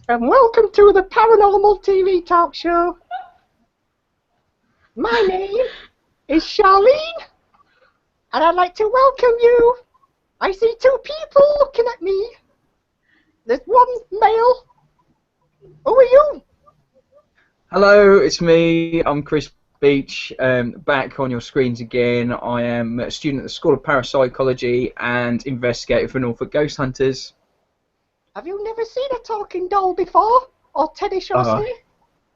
and welcome to the Paranormal TV Talk Show. My name is Charlene, and I'd like to welcome you. I see two people looking at me. There's one male. Who are you? Hello, it's me. I'm Chris Beech, back on your screens again. I am a student at the School of Parapsychology and investigator for Norfolk Ghost Hunters. Have you never seen a talking doll before? Or Teddy Chaussee?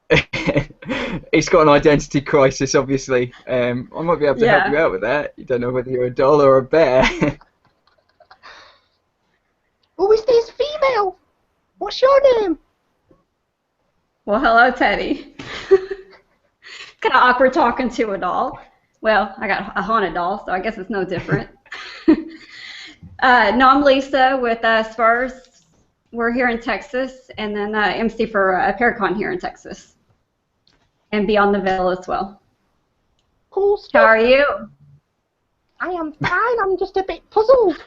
It's got an identity crisis, obviously. I might be able to help you out with that. You don't know whether you're a doll or a bear. Who is this female? What's your name? Well, hello, Teddy. Kind of awkward talking to a doll. Well, I got a haunted doll, so I guess it's no different. No, I'm Lisa with Spurs. We're here in Texas, and then MC for Paracon here in Texas, and Beyond the Veil as well. Cool stuff. How are you? I am fine. I'm just a bit puzzled.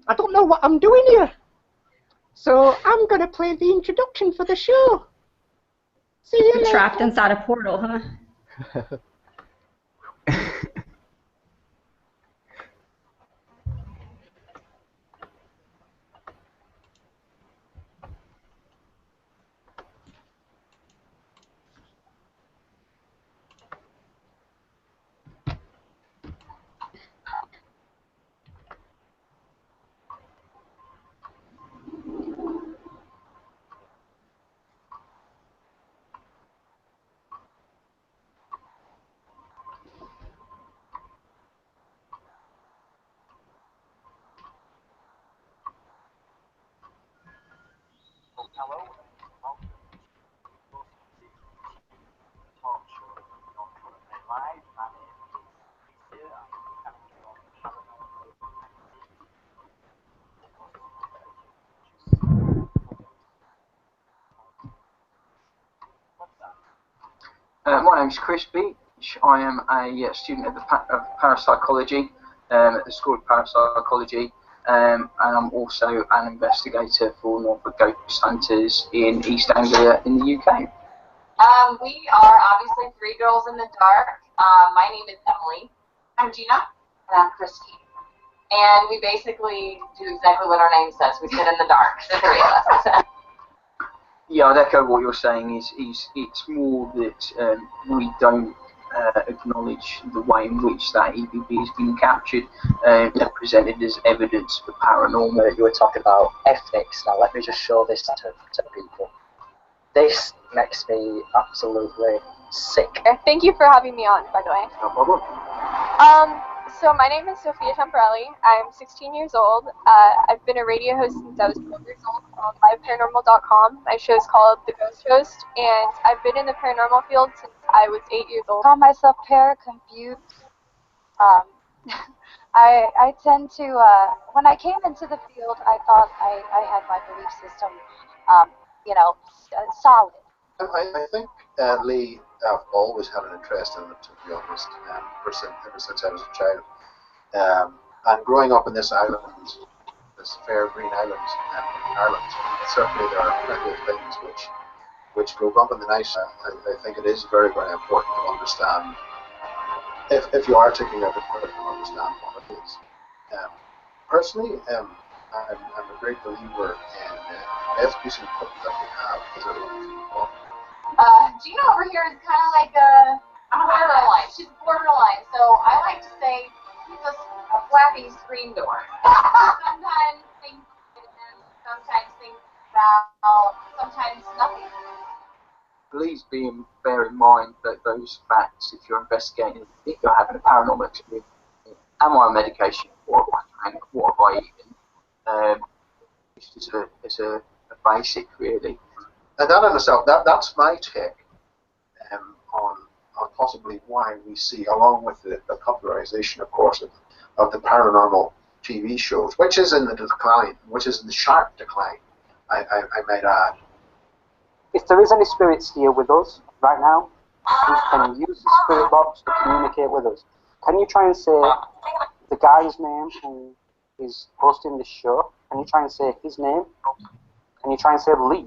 I don't know what I'm doing here. So I'm going to play the introduction for the show. See you later. Trapped inside a portal, huh? Hello, welcome to talk show on Currently Live. My name is Lisa. I'm coming from Paranormal Activity. My name's Chris Beech. I am a student of parapsychology at the School of Parapsychology. And I'm also an investigator for Norfolk Ghost Hunters in East Anglia in the UK. We are obviously three girls in the dark. My name is Emily. I'm Gina. And I'm Christy. And we basically do exactly what our name says. We sit in the dark, the three of us. Yeah, I'd echo what you're saying. It's more that we don't acknowledge the way in which that EVP has been captured and presented as evidence for paranormal. You were talking about ethnics. Now let me just show this to people. This makes me absolutely sick. Thank you for having me on, by the way. No problem. So my name is Sophia Temporelli. I'm 16 years old. I've been a radio host since I was 12 years old on liveparanormal.com. My show is called The Ghost Host, and I've been in the paranormal field since I was 8 years old. I call myself para-confused. I tend to, when I came into the field, I thought I had my belief system, solid. I think Lee, I've always had an interest in it, to be honest, ever since I was a child. And growing up in this island, this fair green island in Ireland, certainly there are plenty of things which go bump in the night. I think it is very, very important to understand, if you are taking out a credit, to understand what it is. Personally, I'm a great believer in investigation equipment that we have as a whole. Gina over here is kind of like a borderline. She's borderline, so I like to say she's a flapping screen door. Sometimes things get in, sometimes things out, sometimes nothing. Please bear in mind that those facts, if you're investigating, if you're having a paranormal experience, am I on medication? What have I drank? What have I eaten? Just as a basic, really. And that in itself, that's my take on possibly why we see, along with the popularization, of course, of the paranormal TV shows, which is in the decline, which is in the sharp decline, I might add. If there is any spirits here with us right now, who can use the spirit box to communicate with us, can you try and say the guy's name who is hosting this show? Can you try and say his name? Can you try and say Lee?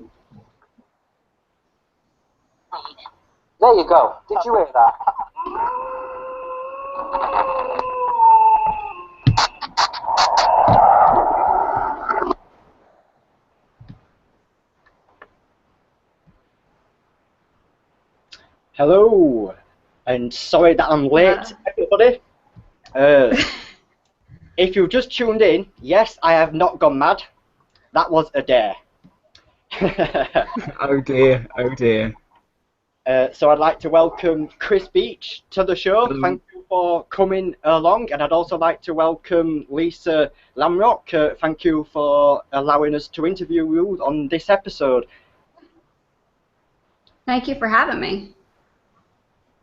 There you go. Did you hear that? Hello, and sorry that I'm late, everybody. If you've just tuned in, yes, I have not gone mad. That was a dare. Oh dear, oh dear. So I'd like to welcome Chris Beech to the show. Hello. Thank you for coming along, and I'd also like to welcome Lisa Lamrock. Thank you for allowing us to interview you on this episode. Thank you for having me.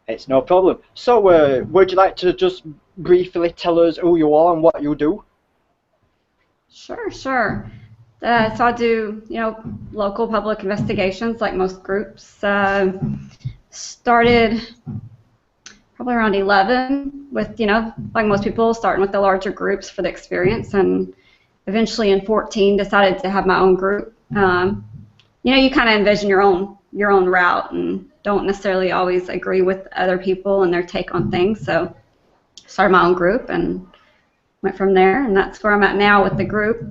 It's no problem. So, would you like to just briefly tell us who you are and what you do? Sure. So I do, local public investigations like most groups. Started probably around 11 with, like most people, starting with the larger groups for the experience, and eventually in 14 decided to have my own group. You kind of envision your own route and don't necessarily always agree with other people and their take on things. So started my own group and went from there, and that's where I'm at now with the group.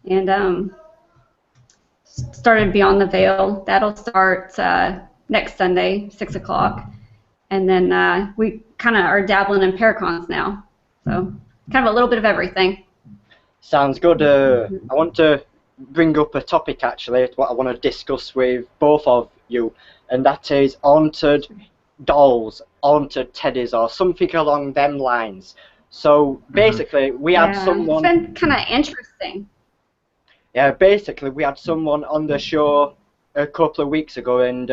And started Beyond the Veil. That'll start next Sunday, 6 o'clock. And then we kind of are dabbling in Paracons now. So kind of a little bit of everything. Sounds good. I want to bring up a topic, actually, what I want to discuss with both of you, and that is haunted dolls, haunted teddies, or something along them lines. So basically, we had someone... It's been kind of interesting. Yeah, basically, we had someone on the show a couple of weeks ago, and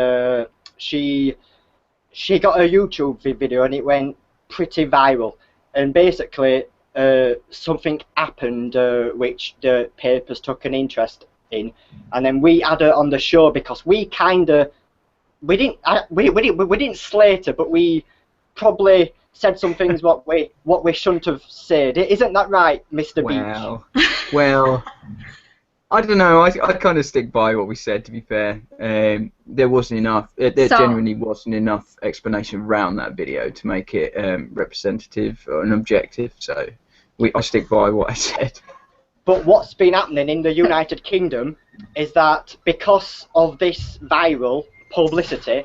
she got a YouTube video, and it went pretty viral. And basically, something happened which the papers took an interest in, and then we had her on the show because we didn't slate her, but we probably said some things what we shouldn't have said. Isn't that right, Mr. Beech? Well, I don't know. I kind of stick by what we said. To be fair, there wasn't enough. There genuinely wasn't enough explanation around that video to make it representative and objective. So I stick by what I said. But what's been happening in the United Kingdom is that because of this viral publicity,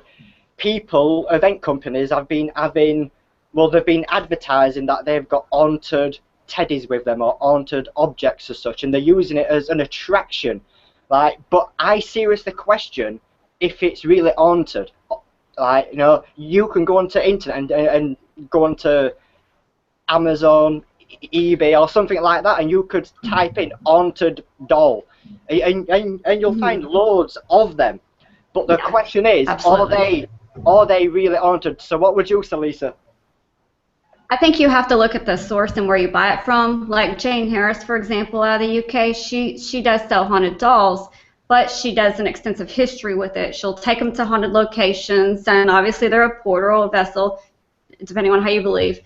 event companies have been they've been advertising that they've got haunted teddies with them or haunted objects as such, and they're using it as an attraction. But I seriously question if it's really haunted. You can go onto internet and go onto Amazon, eBay, or something like that, and you could type in haunted doll, and you'll find loads of them. But the question is, are they really haunted? So what would you say, Lisa? I think you have to look at the source and where you buy it from. Like Jane Harris, for example, out of the UK, she does sell haunted dolls, but she does an extensive history with it. She'll take them to haunted locations, and obviously they're a portal or a vessel, depending on how you believe.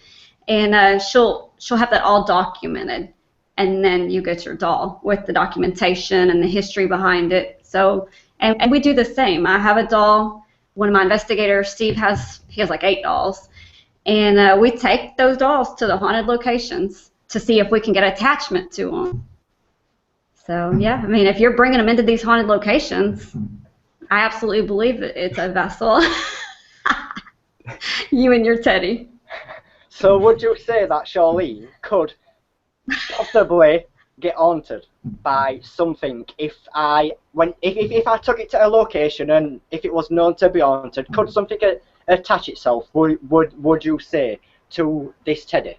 And she'll have that all documented, and then you get your doll with the documentation and the history behind it. So, and we do the same. I have a doll. One of my investigators, Steve, has like 8 dolls. And we take those dolls to the haunted locations to see if we can get attachment to them. So, yeah, I mean, if you're bringing them into these haunted locations, I absolutely believe that it's a vessel. You and your teddy. So would you say that Charlene could possibly get haunted by something if I took it to a location and if it was known to be haunted? Could something attach itself, would you say, to this teddy?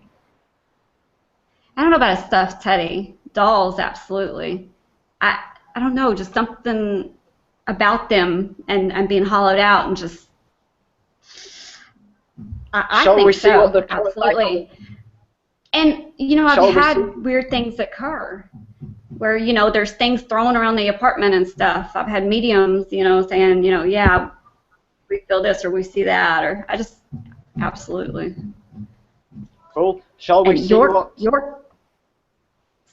I don't know about a stuffed teddy. Dolls, absolutely. I don't know, just something about them and being hollowed out and just. I Shall think we see so, what the absolutely. And I've had weird things occur where there's things thrown around the apartment and stuff. I've had mediums, saying yeah, we feel this or we see that, or I just absolutely. Cool. Shall we see what?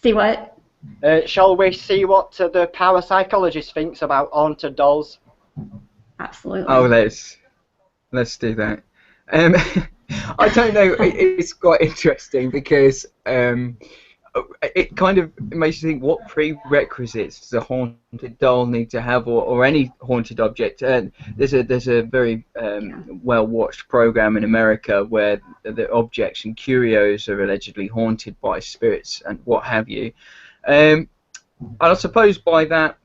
See what? Shall we see what the parapsychologist thinks about haunted dolls? Absolutely. Oh, let's do that. Um, I don't know. It's quite interesting because it kind of makes you think, what prerequisites does a haunted doll need to have, or any haunted object? And there's a very well watched program in America where the objects and curios are allegedly haunted by spirits and what have you. And I suppose by that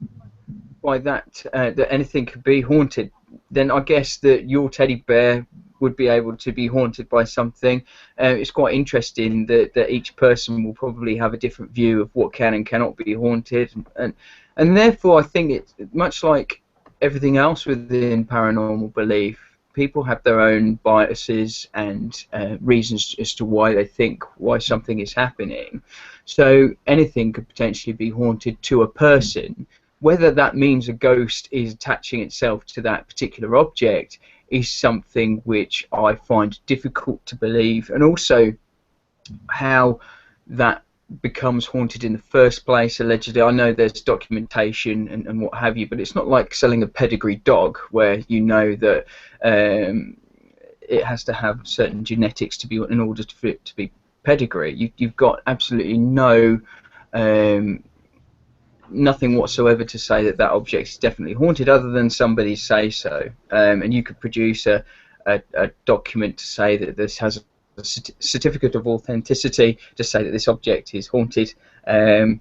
that anything could be haunted, then I guess that your teddy bear would be able to be haunted by something. It's quite interesting that each person will probably have a different view of what can and cannot be haunted, and therefore I think it's much like everything else within paranormal belief. People have their own biases and reasons as to why something is happening. So anything could potentially be haunted to a person. Whether that means a ghost is attaching itself to that particular object is something which I find difficult to believe, and also how that becomes haunted in the first place, allegedly. I know there's documentation and what have you, but it's not like selling a pedigree dog where you know that it has to have certain genetics to be in order for it to be pedigree. You've got absolutely nothing whatsoever to say that that object is definitely haunted, other than somebody say so. And you could produce a document to say that this has a certificate of authenticity to say that this object is haunted, and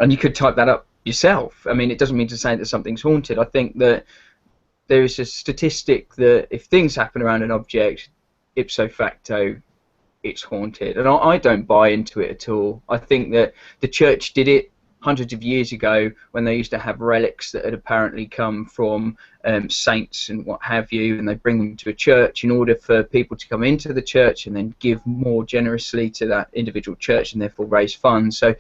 you could type that up yourself. I mean, it doesn't mean to say that something's haunted. I think that there is a statistic that if things happen around an object, ipso facto, it's haunted, and I don't buy into it at all. I think that the church did it hundreds of years ago when they used to have relics that had apparently come from saints and what have you, and they bring them to a church in order for people to come into the church and then give more generously to that individual church and therefore raise funds. So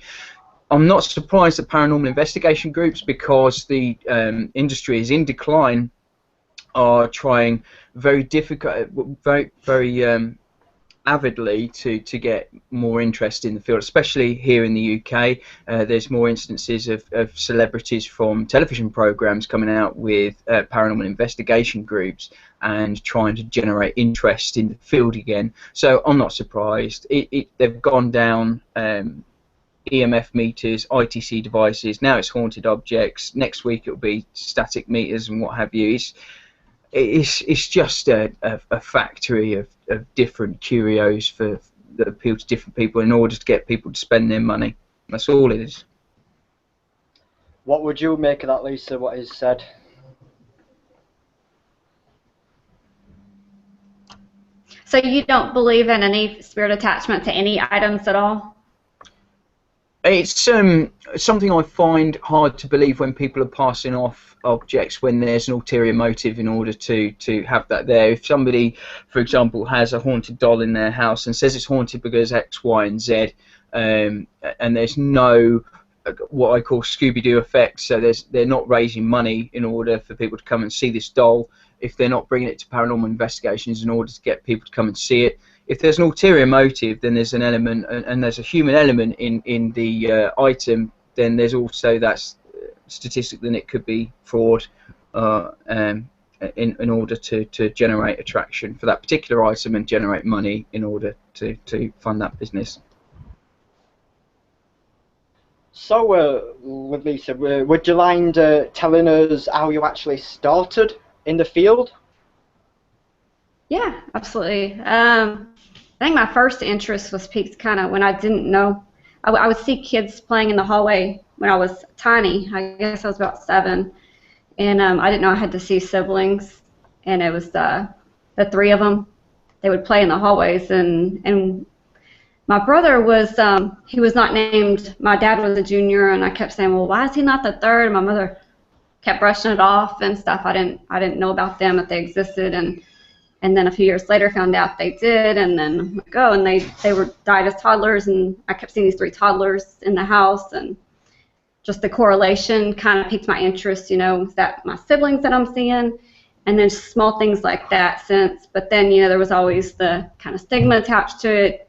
I'm not surprised that paranormal investigation groups, because the industry is in decline, are trying very avidly to get more interest in the field, especially here in the UK. There's more instances of celebrities from television programs coming out with paranormal investigation groups and trying to generate interest in the field again. So I'm not surprised. They've gone down EMF meters, ITC devices, now it's haunted objects, next week it'll be static meters and what have you. It's just a factory of different curios that appeal to different people in order to get people to spend their money. That's all it is. What would you make of that, Lisa, what is said? So you don't believe in any spirit attachment to any items at all? It's something I find hard to believe when people are passing off objects when there's an ulterior motive in order to have that there. If somebody, for example, has a haunted doll in their house and says it's haunted because X, Y, and Z, and there's no what I call Scooby-Doo effect, so they're not raising money in order for people to come and see this doll, if they're not bringing it to paranormal investigations in order to get people to come and see it. If there's an ulterior motive, then there's an element, and there's a human element in the item, then there's also that statistic that it could be fraud in order to generate attraction for that particular item and generate money in order to fund that business. So, with Lisa, would you mind telling us how you actually started in the field? Yeah, absolutely. I think my first interest was piqued kind of when I didn't know. I would see kids playing in the hallway when I was tiny. I guess I was about 7, and I didn't know I had to see siblings, and it was the 3 of them. They would play in the hallways, and my brother was he was not named. My dad was a junior, and I kept saying, well, why is he not the 3rd? And my mother kept brushing it off and stuff. I didn't know about them, that they existed, and then a few years later found out they did, and then I'm like, oh, and they were died as toddlers, and I kept seeing these 3 toddlers in the house, and just the correlation kind of piqued my interest, you know, is that my siblings that I'm seeing, and then small things like that since, but then, you know, there was always the kind of stigma attached to it.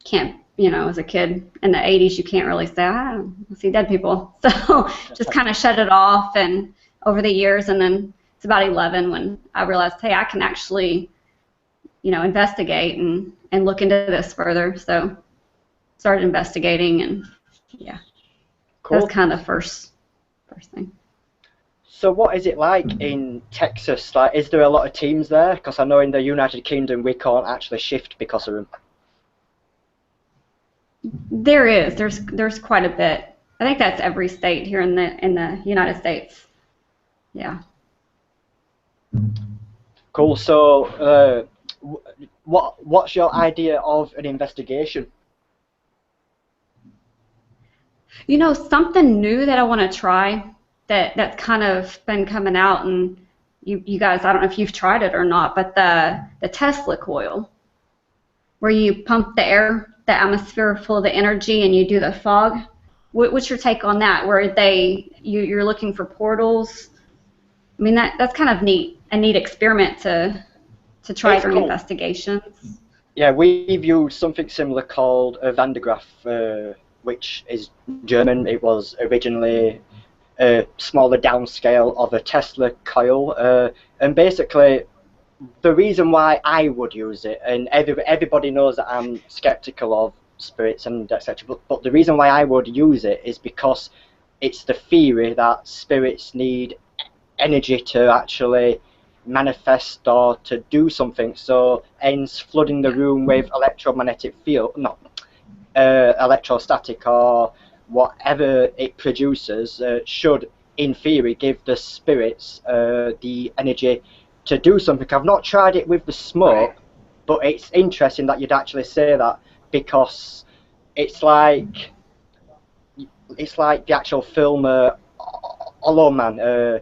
Can't, you know, as a kid in the 80s, you can't really say, I don't see dead people, so just kind of shut it off, and over the years, and then it's about 11 when I realized, hey, I can actually, investigate and look into this further. So started investigating, and yeah, Cool. that was kind of the first thing. So what is it like in Texas? Like, is there a lot of teams there? Because I know in the United Kingdom we can't actually shift because of them. There is. There's quite a bit. I think that's every state here in the United States. Yeah. Cool. So, what's your idea of an investigation? Something new that I want to try that's kind of been coming out, and you guys, I don't know if you've tried it or not, but the Tesla coil, where you pump the air, the atmosphere full of the energy, and you do the fog. What's your take on that? Where you're looking for portals? I mean, that's kind of a neat experiment to try during investigations. Yeah, we've used something similar called a Van de Graaff, which is German. It was originally a smaller downscale of a Tesla coil, and basically the reason why I would use it, and everybody knows that I'm skeptical of spirits and etc., but the reason why I would use it is because it's the theory that spirits need energy to actually manifest or to do something, so hence flooding the room with electromagnetic field, electrostatic or whatever it produces, should in theory give the spirits the energy to do something. I've not tried it with the smoke, but it's interesting that you'd actually say that, because it's like the actual film Hollow Man.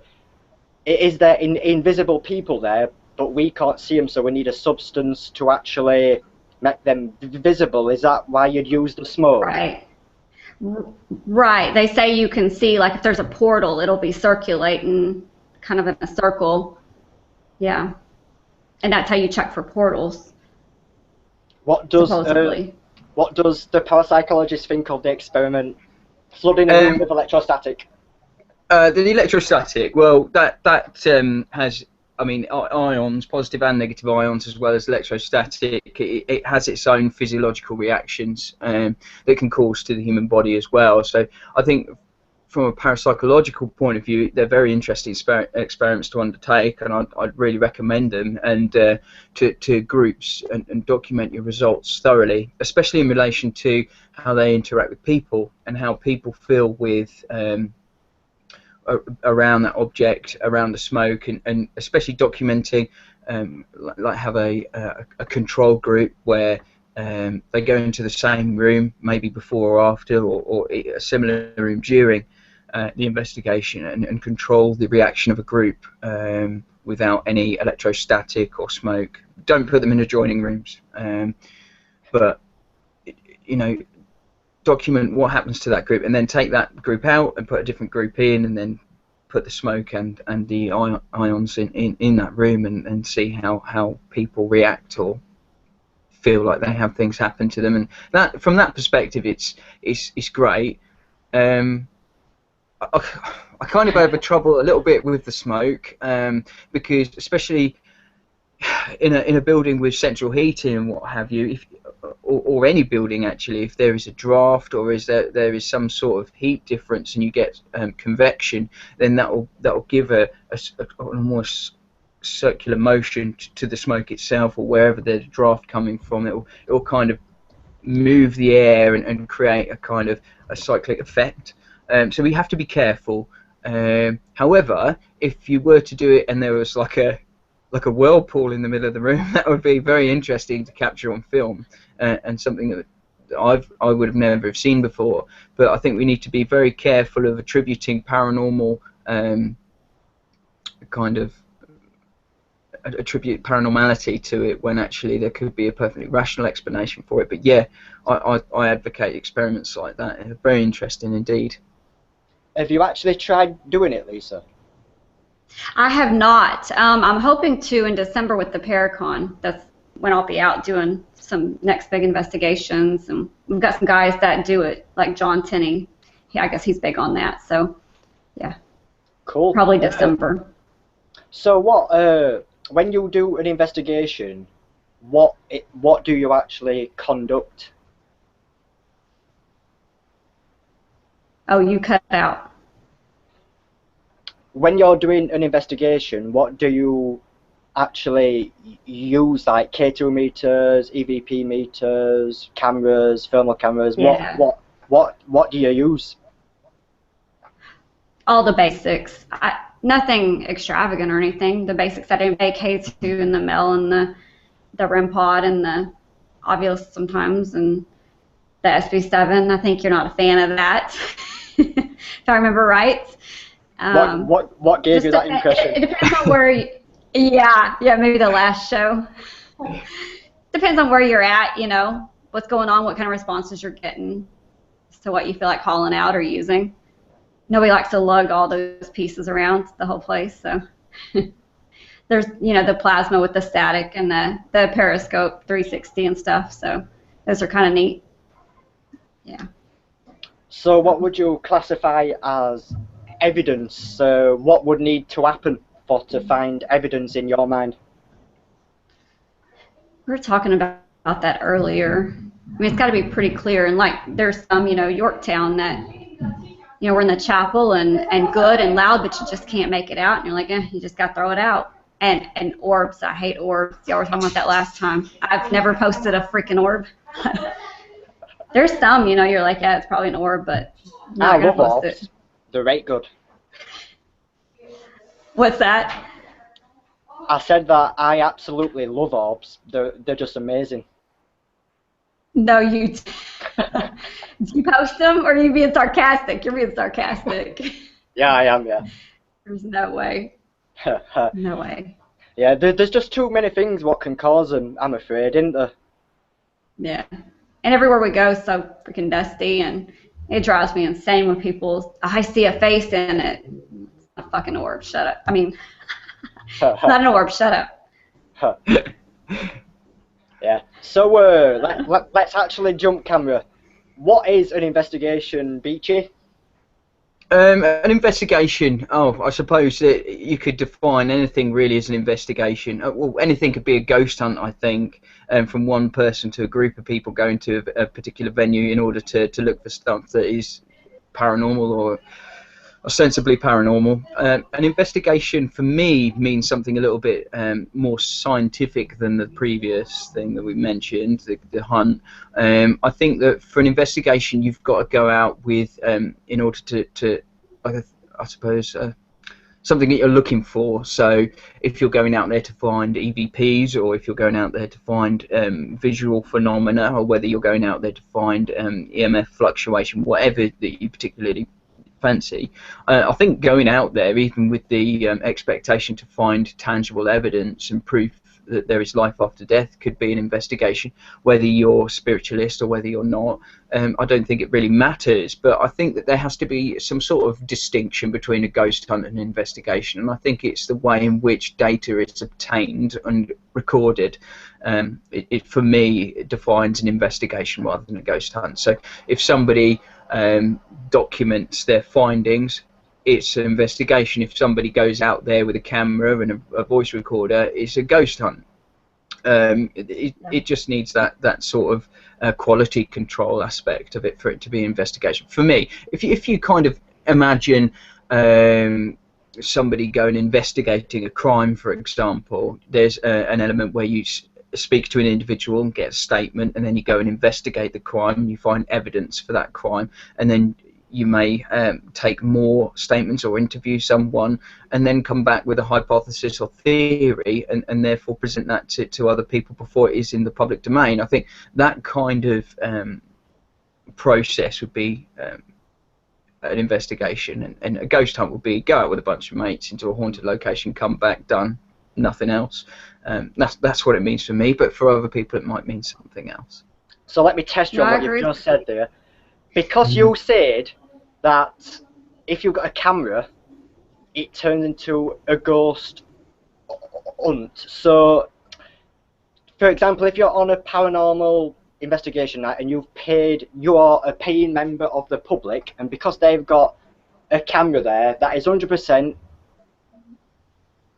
Is there invisible people there, but we can't see them, so we need a substance to actually make them visible. Is that why you'd use the smoke? Right. They say you can see, like, if there's a portal, it'll be circulating kind of in a circle. Yeah. And that's how you check for portals. What does the parapsychologist think of the experiment flooding a room with electrostatic? The electrostatic, well, that has, I mean, ions, positive and negative ions, as well as electrostatic. It has its own physiological reactions that can cause to the human body as well. So I think from a parapsychological point of view, they're very interesting experiments to undertake, and I'd really recommend them, and to groups, and document your results thoroughly, especially in relation to how they interact with people and how people feel with around that object, around the smoke, and especially documenting, like have a control group where they go into the same room, maybe before or after, or a similar room during the investigation, and control the reaction of a group without any electrostatic or smoke. Don't put them in adjoining rooms, but document what happens to that group, and then take that group out and put a different group in, and then put the smoke and the ions in that room, and see how people react or feel like they have things happen to them. And that, from that perspective, it's great. I kind of have trouble a little bit with the smoke, because especially in a building with central heating and what have you, or any building actually, if there is a draft, or there is some sort of heat difference, and you get convection, then that will give an almost circular motion to the smoke itself, or wherever there's a draft coming from. It will kind of move the air and create a kind of a cyclic effect. So we have to be careful. However, if you were to do it and there was like a whirlpool in the middle of the room, that would be very interesting to capture on film, and something that I would have never have seen before. But I think we need to be very careful of attributing paranormal attribute paranormality to it, when actually there could be a perfectly rational explanation for it. But yeah, I advocate experiments like that. They're very interesting indeed. Have you actually tried doing it, Lisa? I have not. I'm hoping to in December with the Paracon. That's when I'll be out doing some next big investigations, and we've got some guys that do it, like John Tenney. I guess he's big on that. So, yeah. Cool. Probably December. So when you do an investigation, what do you actually conduct? Oh, you cut out. When you're doing an investigation, what do you actually use, like K2 meters, EVP meters, cameras, thermal cameras? Yeah. What do you use? All the basics. Nothing extravagant or anything. The basics that anybody K2 and the Mel and the REM pod and the Ovulus sometimes and the SB7. I think you're not a fan of that, if I remember right. What gave you that impression? It depends on where. Yeah, maybe the last show. Depends on where you're at. You know what's going on, what kind of responses you're getting, as to what you feel like calling out or using. Nobody likes to lug all those pieces around the whole place, so. There's, the plasma with the static and the periscope 360 and stuff, so those are kind of neat. Yeah. So what would you classify as evidence? What would need to happen to find evidence in your mind? We were talking about that earlier. I mean, it's got to be pretty clear, and like there's some, Yorktown that, we're in the chapel and good and loud, but you just can't make it out, and you're like, you just got to throw it out. And orbs, I hate orbs. Y'all were talking about that last time. I've never posted a freaking orb. There's some, you're like, yeah, it's probably an orb, but I'm not going to post it. They're right good. What's that? I said that I absolutely love orbs. They're just amazing. No, you. Do you post them, or are you being sarcastic? You're being sarcastic. Yeah, I am, yeah. There's no way. No way. Yeah, there's just too many things what can cause them, I'm afraid, isn't there? Yeah. And everywhere we go is so freaking dusty, and it drives me insane when I see a face in it. It's not a fucking orb, shut up. I mean, it's not an orb, shut up. Yeah. So, let's actually jump camera. What is an investigation, Beechy? An investigation. Oh, I suppose that you could define anything really as an investigation. Well, anything could be a ghost hunt, I think, from one person to a group of people going to a particular venue in order to look for stuff that is paranormal or ostensibly paranormal. An investigation for me means something a little bit more scientific than the previous thing that we mentioned, the hunt. I think that for an investigation you've got to go out with, in order to I suppose, something that you're looking for. So if you're going out there to find EVPs, or if you're going out there to find visual phenomena, or whether you're going out there to find EMF fluctuation, whatever that you particularly fancy, I think going out there, even with the expectation to find tangible evidence and proof that there is life after death, could be an investigation, whether you're spiritualist or whether you're not. I don't think it really matters, but I think that there has to be some sort of distinction between a ghost hunt and an investigation, and I think it's the way in which data is obtained and recorded. It for me, it defines an investigation rather than a ghost hunt. So if somebody documents their findings, it's an investigation. If somebody goes out there with a camera and a voice recorder, it's a ghost hunt. It just needs that sort of quality control aspect of it for it to be an investigation. For me, if you kind of imagine somebody going investigating a crime, for example, there's an element where you speak to an individual and get a statement, and then you go and investigate the crime and you find evidence for that crime, and then you may take more statements or interview someone and then come back with a hypothesis or theory, and therefore present that to other people before it is in the public domain. I think that kind of process would be an investigation, and a ghost hunt would be go out with a bunch of mates into a haunted location, come back, done, nothing else. That's what it means for me, but for other people it might mean something else. So let me test you on what you've just said there. Because you said that if you've got a camera, it turns into a ghost hunt. So, for example, if you're on a paranormal investigation night and you are a paying member of the public, and because they've got a camera there, that is 100%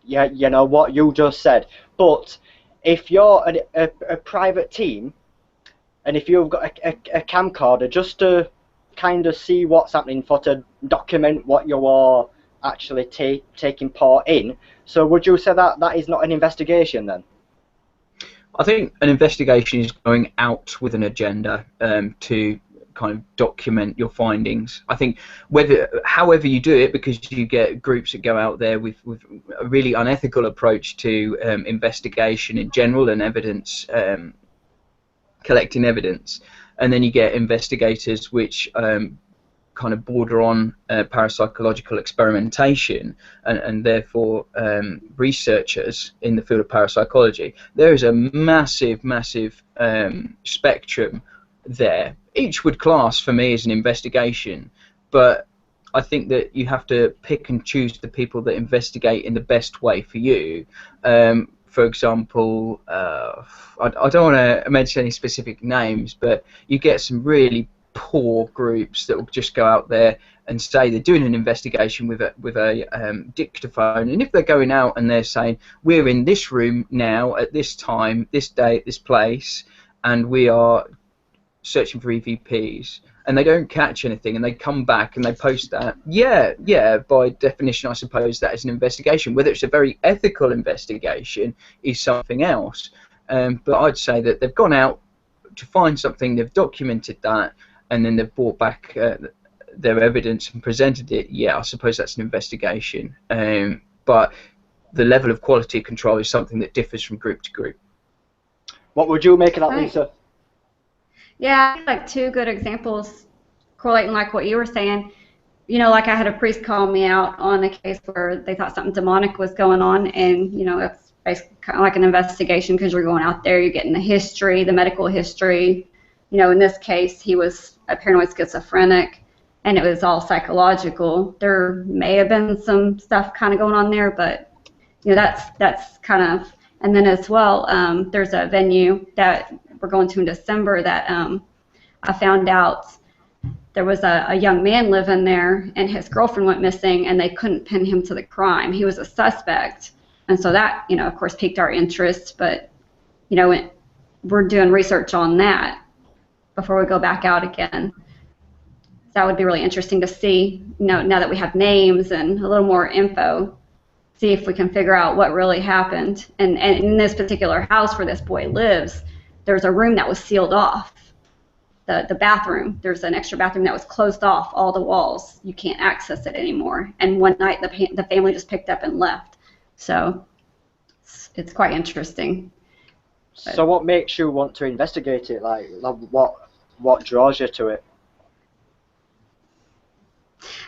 yeah, you know what you just said. But if you're a private team, and if you've got a camcorder, just to kind of see what's happening, for to document what you are actually taking part in, so would you say that that is not an investigation then? I think an investigation is going out with an agenda to kind of document your findings. I think however you do it, because you get groups that go out there with a really unethical approach to investigation in general and evidence, collecting evidence, and then you get investigators which kind of border on parapsychological experimentation, and therefore researchers in the field of parapsychology. There is a massive spectrum there. Each would class for me as an investigation, but I think that you have to pick and choose the people that investigate in the best way for you. For example, I don't want to mention any specific names, but you get some really poor groups that will just go out there and say they're doing an investigation with a dictaphone, and if they're going out and they're saying we're in this room now at this time, this day, at this place, and we are searching for EVPs, and they don't catch anything, and they come back and they post that, yeah, by definition I suppose that is an investigation. Whether it's a very ethical investigation is something else, but I'd say that they've gone out to find something, they've documented that, and then they've brought back their evidence and presented it. Yeah, I suppose that's an investigation, but the level of quality control is something that differs from group to group. What would you make of that, Lisa? Yeah, I feel like two good examples correlating like what you were saying. You know, like I had a priest call me out on a case where they thought something demonic was going on, and you know, it's basically kind of like an investigation because you're going out there, you're getting the history, the medical history. You know, in this case, he was a paranoid schizophrenic, and it was all psychological. There may have been some stuff kind of going on there, but you know, that's kind of. And then as well, there's a venue that we're going to in December that I found out there was a young man living there, and his girlfriend went missing, and they couldn't pin him to the crime. He was a suspect, and so that, you know, of course, piqued our interest. But you know, we're doing research on that before we go back out again. That would be really interesting to see. You know, now that we have names and a little more info, see if we can figure out what really happened. And in this particular house where this boy lives, there's a room that was sealed off. The bathroom, there's an extra bathroom that was closed off, all the walls. You can't access it anymore. And one night the family just picked up and left. So it's quite interesting. But so what makes you want to investigate it? Like what draws you to it?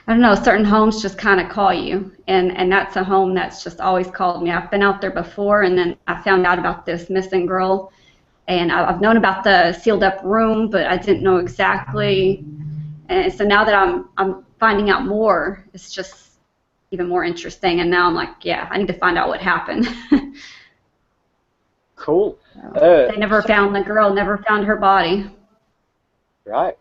I don't know, certain homes just kind of call you, and that's a home that's just always called me. I've been out there before, and then I found out about this missing girl, and I've known about the sealed up room, but I didn't know exactly. And so now that I'm finding out more, it's just even more interesting. And now I'm like, yeah, I need to find out what happened. Cool. They never found the girl, never found her body. Right.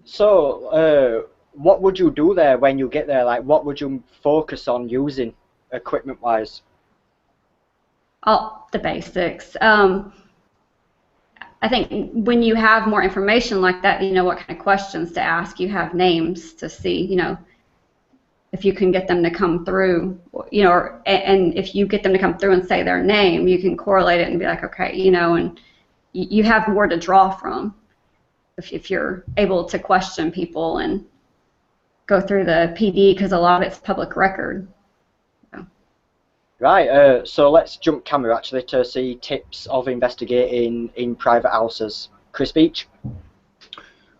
So, what would you do there when you get there? Like, what would you focus on using equipment-wise? Oh, the basics. I think when you have more information like that, you know what kind of questions to ask. You have names to see, you know, if you can get them to come through, you know, and if you get them to come through and say their name, you can correlate it and be like, okay, you know, and you have more to draw from if you're able to question people and go through the PD, because a lot of it's public record. So. Right, so let's jump camera actually to see tips of investigating in private houses. Chris Beech?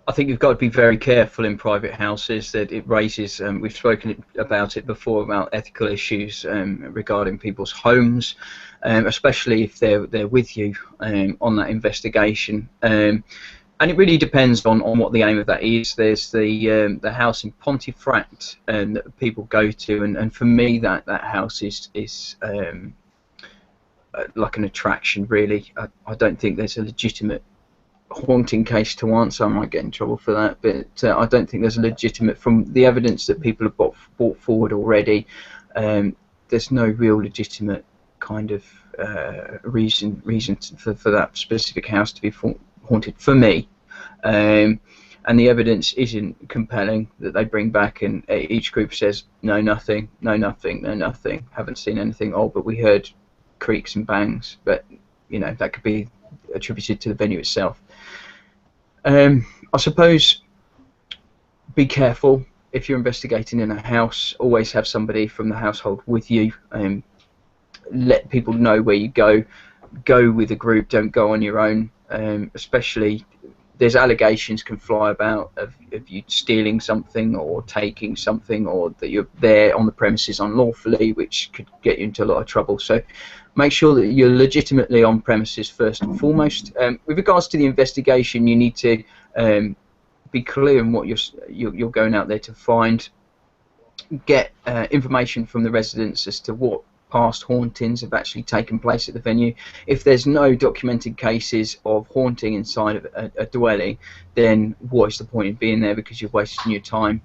I think you've got to be very careful in private houses. That it raises, we've spoken about it before, about ethical issues regarding people's homes, especially if they're with you on that investigation. And it really depends on what the aim of that is. There's the house in Pontefract that people go to, and for me that house is like an attraction, really. I don't think there's a legitimate haunting case to answer. I might get in trouble for that, but I don't think there's a legitimate, from the evidence that people have brought forward already. there's no real legitimate kind of reason for that specific house to be haunted for me. And the evidence isn't compelling that they bring back, and each group says no, nothing, no, nothing, no, nothing, haven't seen anything. Oh, but we heard creaks and bangs, but you know, that could be attributed to the venue itself. I suppose be careful if you're investigating in a house. Always have somebody from the household with you. Let people know where you go. Go with a group, don't go on your own. Especially, there's allegations can fly about of you stealing something or taking something, or that you're there on the premises unlawfully, which could get you into a lot of trouble. So make sure that you're legitimately on premises first and foremost. With regards to the investigation, you need to be clear in what you're going out there to find. Get information from the residents as to what past hauntings have actually taken place at the venue. If there's no documented cases of haunting inside of a dwelling, then what is the point in being there, because you're wasting your time.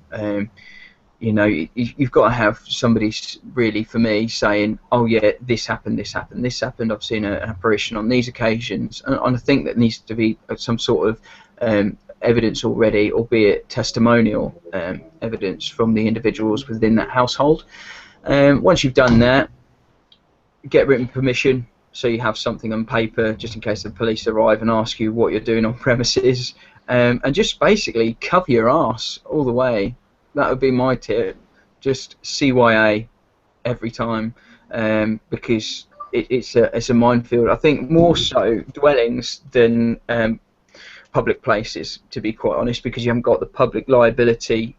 You know, you've got to have somebody really, for me, saying, oh yeah, this happened, this happened, this happened, I've seen an apparition on these occasions. And I think that needs to be some sort of evidence already, albeit testimonial evidence from the individuals within that household. Once you've done that, get written permission, so you have something on paper just in case the police arrive and ask you what you're doing on premises, and just basically cover your arse all the way. That would be my tip. Just CYA every time, because it's a minefield. I think more so dwellings than public places, to be quite honest, because you haven't got the public liability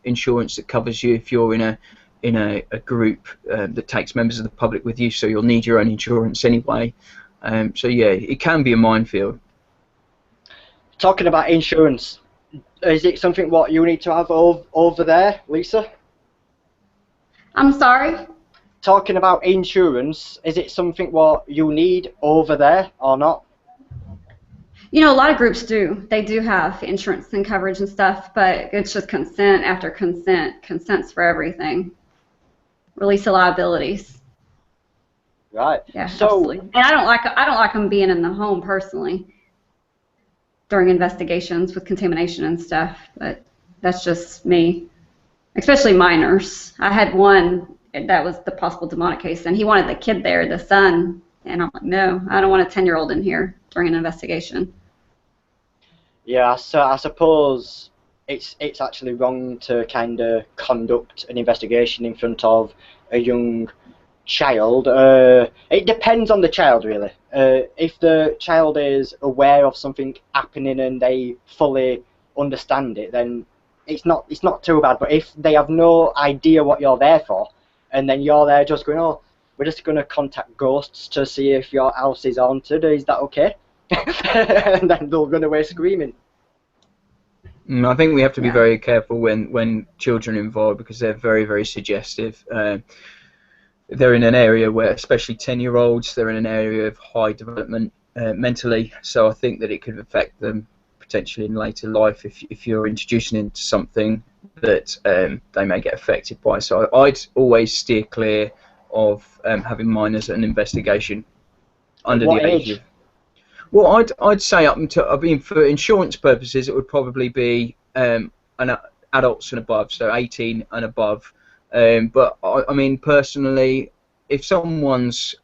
insurance that covers you if you're in a group that takes members of the public with you, so you'll need your own insurance anyway. So yeah, it can be a minefield. Talking about insurance, is it something what you need to have over there, Lisa? I'm sorry? Talking about insurance, is it something what you need over there or not? You know, a lot of groups do. They do have insurance and coverage and stuff, but it's just consent after consent. Consent's for everything. Release of liabilities. Right. Yeah, so, absolutely. And I don't like them being in the home personally during investigations with contamination and stuff, but that's just me. Especially minors. I had one that was the possible demonic case, and he wanted the kid there, the son, and I'm like, no, I don't want a 10-year-old in here during an investigation. Yeah, so I suppose it's actually wrong to kind of conduct an investigation in front of a young child. It depends on the child, really. If the child is aware of something happening and they fully understand it, then it's not too bad. But if they have no idea what you're there for, and then you're there just going, oh, we're just going to contact ghosts to see if your house is haunted, is that okay? And then they'll run away screaming. I think we have to be very careful when children are involved, because they're very, very suggestive. They're in an area where, especially 10-year-olds, they're in an area of high development mentally, so I think that it could affect them potentially in later life if you're introducing into something that they may get affected by. So I'd always steer clear of having minors at an investigation under the age of... Well, I'd say up until, I mean, for insurance purposes, it would probably be adults and above, so 18 and above. But I mean, personally, if someone's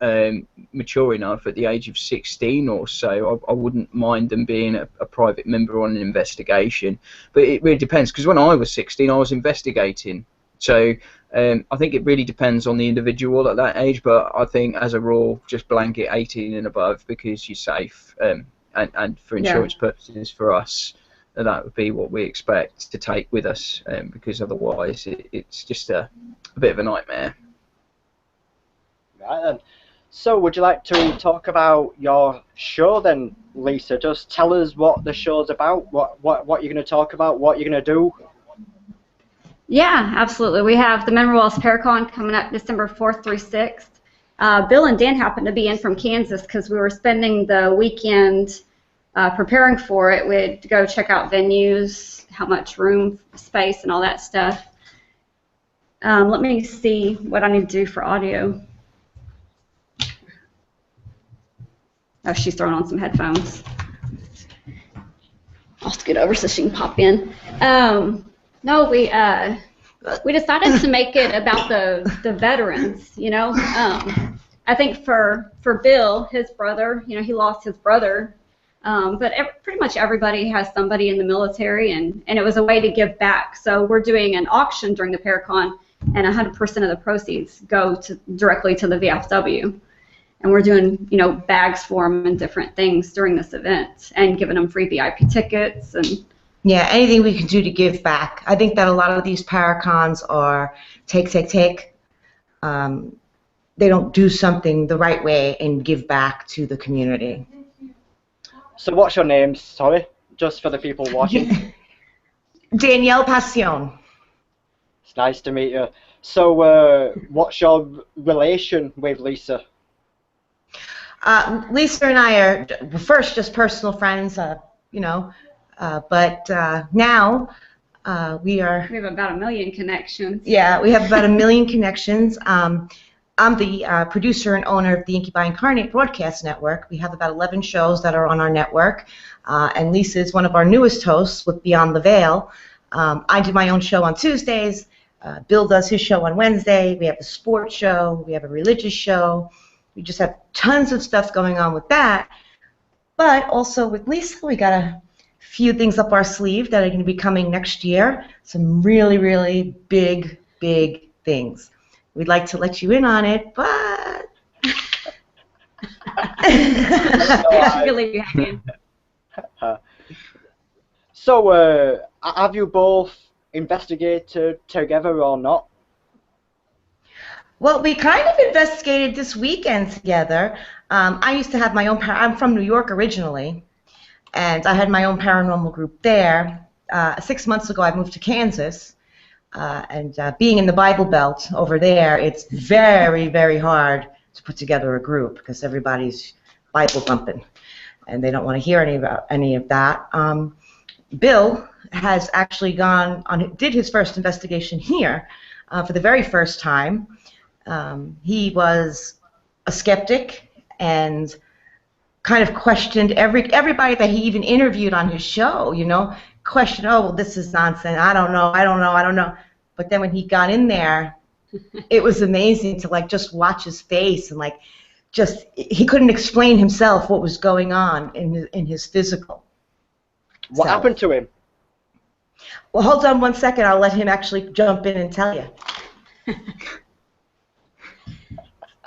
mature enough at the age of 16 or so, I wouldn't mind them being a private member on an investigation. But it really depends, because when I was 16, I was investigating. So I think it really depends on the individual at that age, but I think as a rule, just blanket 18 and above, because you're safe, and for insurance purposes for us, that would be what we expect to take with us, because otherwise it's just a bit of a nightmare. Right then. So would you like to talk about your show then, Lisa? Just tell us what the show's about, what you're going to talk about, what you're going to do. Yeah, absolutely. We have the Memorial Paracon coming up December 4th through 6th. Bill and Dan happened to be in from Kansas because we were spending the weekend preparing for it. We'd go check out venues, how much room, space, and all that stuff. Let me see what I need to do for audio. Oh, she's throwing on some headphones. I'll scoot over so she can pop in. No, we decided to make it about the veterans. You know, I think for Bill, his brother, you know, he lost his brother. But pretty much everybody has somebody in the military, and it was a way to give back. So we're doing an auction during the Paracon, and 100% of the proceeds go directly to the VFW. And we're doing, you know, bags for them and different things during this event, and giving them free VIP tickets and. Yeah, anything we can do to give back. I think that a lot of these Paracons are take. They don't do something the right way and give back to the community. So what's your name? Sorry, just for the people watching. Danielle Passion. It's nice to meet you. So what's your relation with Lisa? Lisa and I are first just personal friends, you know, but now we are. We have about 1 million connections. Yeah, we have about 1 million connections. I'm the producer and owner of the Incubi Incarnate Broadcast Network. We have about 11 shows that are on our network, and Lisa is one of our newest hosts with Beyond the Veil. I do my own show on Tuesdays. Bill does his show on Wednesday. We have a sports show. We have a religious show. We just have tons of stuff going on with that. But also with Lisa, we got a few things up our sleeve that are going to be coming next year. Some really, really big things. We'd like to let you in on it, but So, have you both investigated together or not? Well, we kind of investigated this weekend together. I used to have my own. I'm from New York originally, and I had my own paranormal group there. 6 months ago, I moved to Kansas. And being in the Bible Belt over there, it's very, very hard to put together a group because everybody's Bible thumping, and they don't want to hear any of that. Bill has actually did his first investigation here for the very first time. He was a skeptic and kind of questioned everybody that he even interviewed on his show, you know, questioned, oh, well, this is nonsense, I don't know. But then when he got in there, it was amazing to, like, just watch his face and, like, he couldn't explain himself what was going on in his physical. What happened to him? Well, hold on 1 second. I'll let him actually jump in and tell you.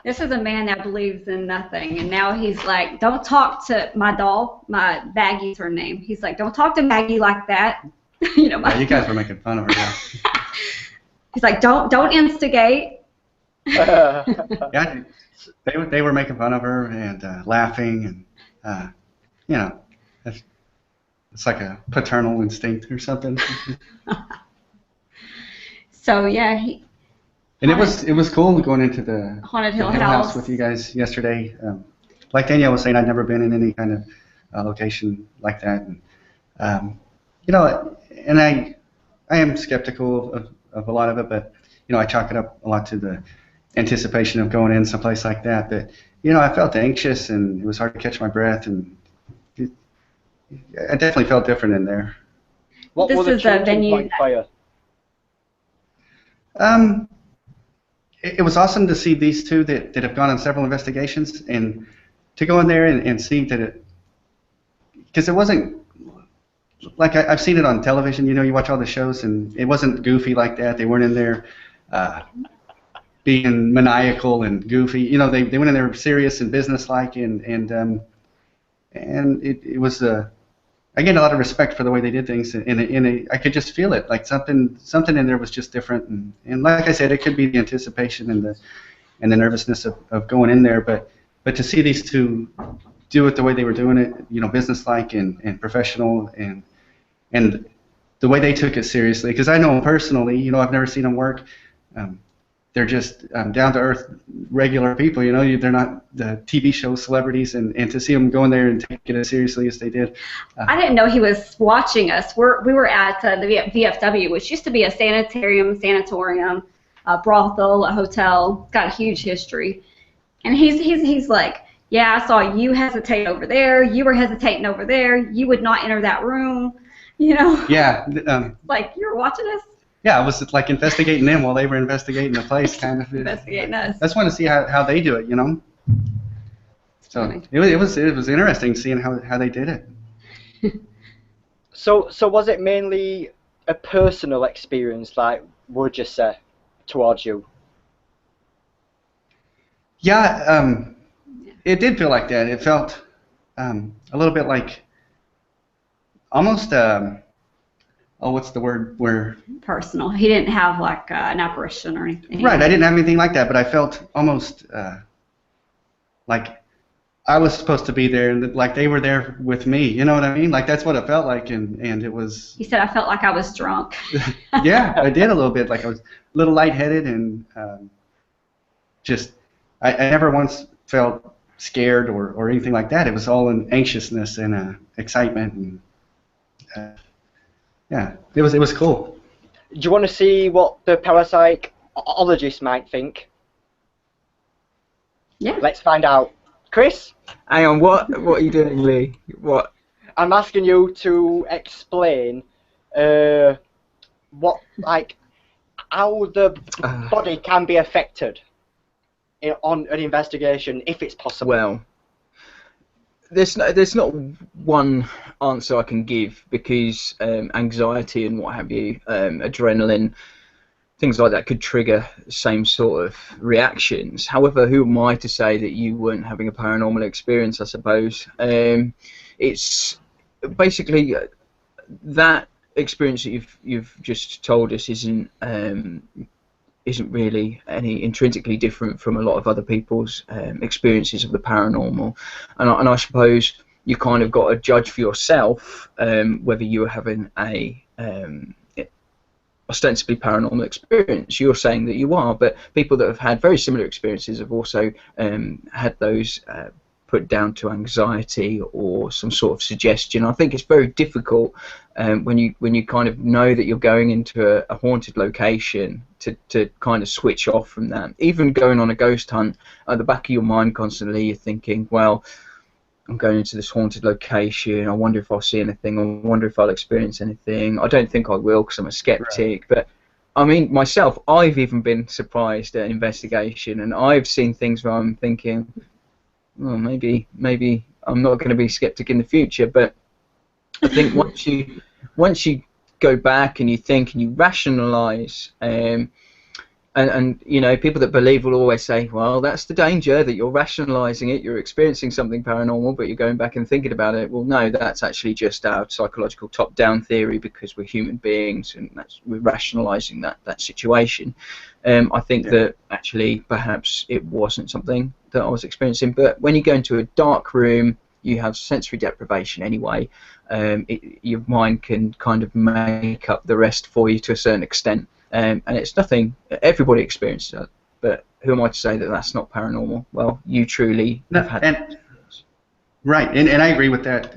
This is a man that believes in nothing, and now he's like, don't talk to my doll, my Maggie's her name. He's like, don't talk to Maggie like that. You know, yeah, you guys were making fun of her. Yeah. He's like, don't instigate. Yeah, they were making fun of her and laughing, and you know, it's like a paternal instinct or something. So yeah, and it was cool going into the Haunted Hill House with you guys yesterday. Like Danielle was saying, I'd never been in any kind of location like that, and you know, and I am skeptical of a lot of it, but you know, I chalk it up a lot to the anticipation of going in someplace like that. But you know, I felt anxious, and it was hard to catch my breath, and I definitely felt different in there. What this was the venue like fire? It was awesome to see these two that have gone on several investigations, and to go in there and see that it, because it wasn't like I've seen it on television. You know, you watch all the shows, and it wasn't goofy like that. They weren't in there being maniacal and goofy. You know, they went in there serious and businesslike, and it was I gained a lot of respect for the way they did things, and I could just feel it, like something in there was just different, and like I said, it could be the anticipation and the nervousness of going in there, but to see these two do it the way they were doing it, you know, businesslike and professional, and the way they took it seriously, because I know them personally, you know, I've never seen them work. They're just down-to-earth, regular people, you know. They're not the TV show celebrities, and to see them go in there and take it as seriously as they did. I didn't know he was watching us. We were at the VFW, which used to be a sanatorium, a brothel, a hotel. Got a huge history. And he's like, yeah, I saw you hesitate over there. You were hesitating over there. You would not enter that room. You know? Yeah. Like, you were watching us? Yeah, I was like investigating them while they were investigating the place, kind of. Investigating us. I just want to see how they do it, you know. So it was interesting seeing how they did it. So was it mainly a personal experience, like, would you say, towards you? Yeah, it did feel like that. It felt a little bit like almost what's the word where personal. He didn't have like an apparition or anything. Right, I didn't have anything like that, but I felt almost like I was supposed to be there, and like they were there with me. You know what I mean? Like that's what it felt like, and it was. He said I felt like I was drunk. Yeah, I did a little bit. Like I was a little lightheaded, and just I never once felt scared or anything like that. It was all in anxiousness and excitement, and yeah, it was cool. Do you want to see what the parapsychologist might think? Yeah. Let's find out. Chris? Hang on, what are you doing, Lee? What? I'm asking you to explain what, like, how the body can be affected on an investigation, if it's possible. Well, there's not one answer I can give because anxiety and what have you, adrenaline, things like that could trigger the same sort of reactions. However, who am I to say that you weren't having a paranormal experience, I suppose? It's basically that experience that you've just told us isn't really any intrinsically different from a lot of other people's experiences of the paranormal. And I suppose you kind of got to judge for yourself whether you were having a ostensibly paranormal experience. You're saying that you are, but people that have had very similar experiences have also had those put down to anxiety or some sort of suggestion. I think it's very difficult when you kind of know that you're going into a haunted location to kind of switch off from that. Even going on a ghost hunt, at the back of your mind constantly you're thinking, well, I'm going into this haunted location, I wonder if I'll see anything, I wonder if I'll experience anything. I don't think I will because I'm a skeptic, right. But I mean, myself, I've even been surprised at an investigation, and I've seen things where I'm thinking, well, maybe I'm not going to be skeptic in the future. But I think once you go back and you think and you rationalise, and you know, people that believe will always say, well, that's the danger, that you're rationalising it, you're experiencing something paranormal, but you're going back and thinking about it. Well, no, that's actually just our psychological top-down theory because we're human beings and we're rationalising that situation. I think that actually perhaps it wasn't something that I was experiencing, but when you go into a dark room, you have sensory deprivation anyway. Your mind can kind of make up the rest for you to a certain extent. And it's nothing, everybody experiences that, but who am I to say that that's not paranormal? Well, you truly have had that. Right, and I agree with that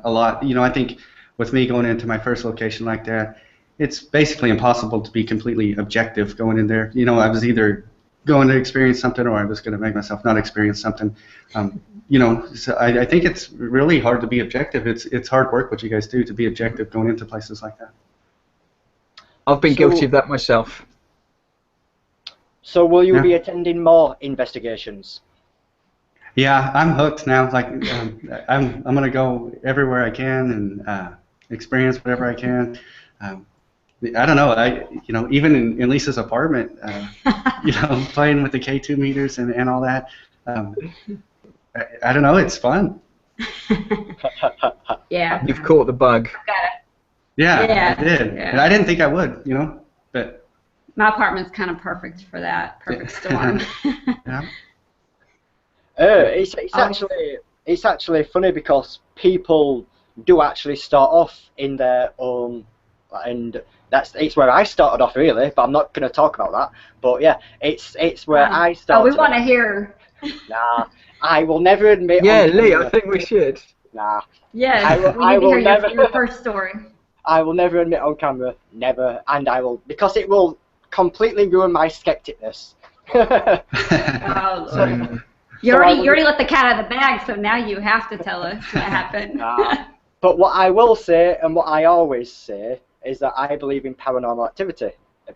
a lot. You know, I think with me going into my first location like that, it's basically impossible to be completely objective going in there. You know, I was either going to experience something or I was going to make myself not experience something. You know, so I think it's really hard to be objective. It's hard work what you guys do to be objective going into places like that. I've been guilty of that myself. So will you be attending more investigations? Yeah, I'm hooked now. Like I'm gonna go everywhere I can and experience whatever I can. I don't know. You know, even in Lisa's apartment, you know, playing with the K2 meters and all that. I don't know. It's fun. Yeah. You've caught the bug. Yeah, I did. Yeah. And I didn't think I would, you know, but my apartment's kind of perfect for that. Perfect storm. Yeah. It's actually funny because people do actually start off in their own, and it's where I started off really, but I'm not going to talk about that. But yeah, it's where I started. Oh, we want to hear. Nah, I will never admit. Yeah, Lee, I think we should. Nah. Yes, we need to hear your first story. I will never admit on camera, never, and I will, because it will completely ruined my skepticness. Oh, you already let the cat out of the bag, so now you have to tell us what happened. But what I will say, and what I always say, is that I believe in paranormal activity.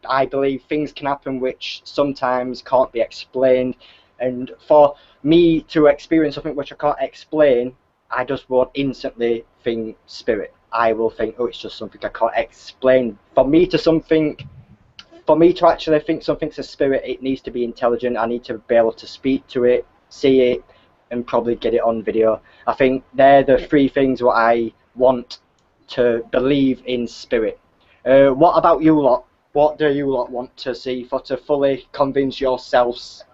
I believe things can happen which sometimes can't be explained, and for me to experience something which I can't explain, I just won't instantly think spirit. I will think, oh, it's just something I can't explain. For me to actually think something's a spirit, it needs to be intelligent. I need to be able to speak to it, see it, and probably get it on video. I think they're the three things what I want to believe in spirit. What about you lot? What do you lot want to see to fully convince yourselves?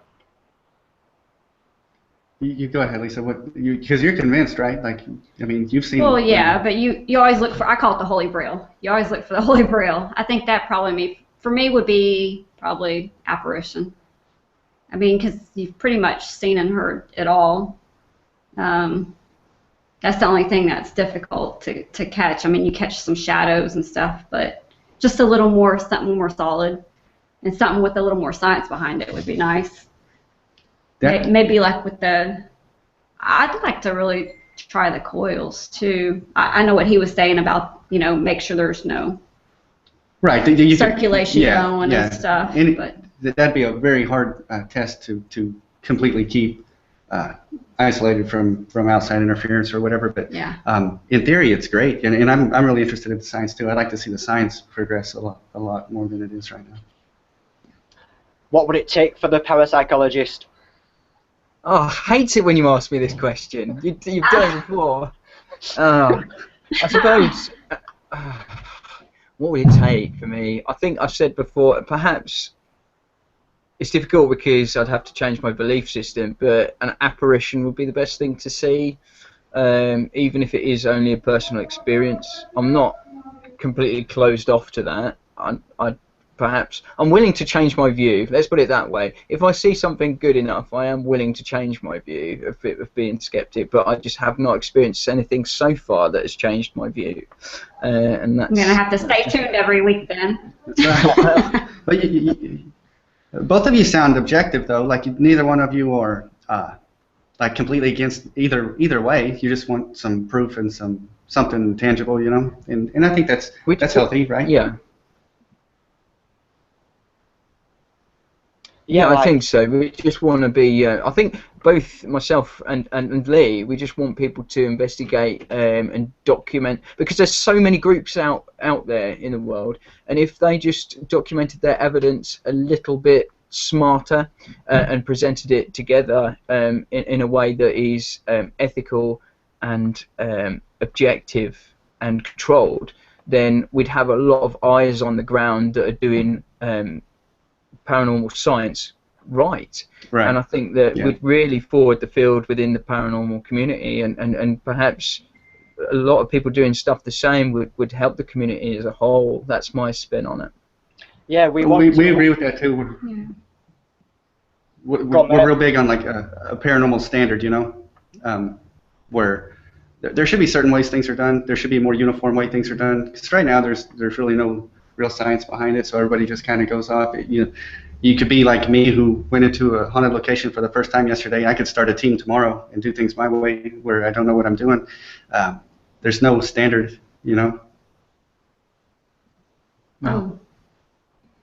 You go ahead, Lisa. Because you're convinced, right? Like, I mean, you've seen. Well, yeah, but you always look for. I call it the Holy Grail. You always look for the Holy Grail. I think that for me would be probably apparition. I mean, because you've pretty much seen and heard it all. That's the only thing that's difficult to catch. I mean, you catch some shadows and stuff, but just something more solid, and something with a little more science behind it would be nice. Maybe like with I'd like to really try the coils too. I know what he was saying about, make sure there's no circulation going and stuff. But that'd be a very hard test to completely keep isolated from outside interference or whatever. But in theory, it's great, and I'm really interested in the science too. I'd like to see the science progress a lot more than it is right now. What would it take for the parapsychologist? Oh, I hate it when you ask me this question. You've done it before. I suppose, what would it take for me? I think I've said before, perhaps it's difficult because I'd have to change my belief system, but an apparition would be the best thing to see, even if it is only a personal experience. I'm not completely closed off to that. I'm willing to change my view. Let's put it that way. If I see something good enough, I am willing to change my view of being skeptic. But I just have not experienced anything so far that has changed my view. And that's, I'm gonna have to stay tuned every week then. That's right. But both of you sound objective, though. Like neither one of you are like completely against either way. You just want some proof and something tangible, And I think that's healthy, right? Yeah. Yeah, I think so. We just want to be. I think both myself and Lee, we just want people to investigate and document, because there's so many groups out there in the world, and if they just documented their evidence a little bit smarter and presented it together in a way that is ethical and objective and controlled, then we'd have a lot of eyes on the ground that are doing paranormal science right. And I think that we'd really forward the field within the paranormal community, and perhaps a lot of people doing stuff the same would help the community as a whole. That's my spin on it. Yeah, we agree with that too. We're real big on like a paranormal standard, where there should be certain ways things are done. There should be a more uniform way things are done. Because right now there's really no real science behind it, so everybody just kind of goes off. You could be like me, who went into a haunted location for the first time yesterday. I could start a team tomorrow and do things my way, where I don't know what I'm doing. There's no standard, Oh,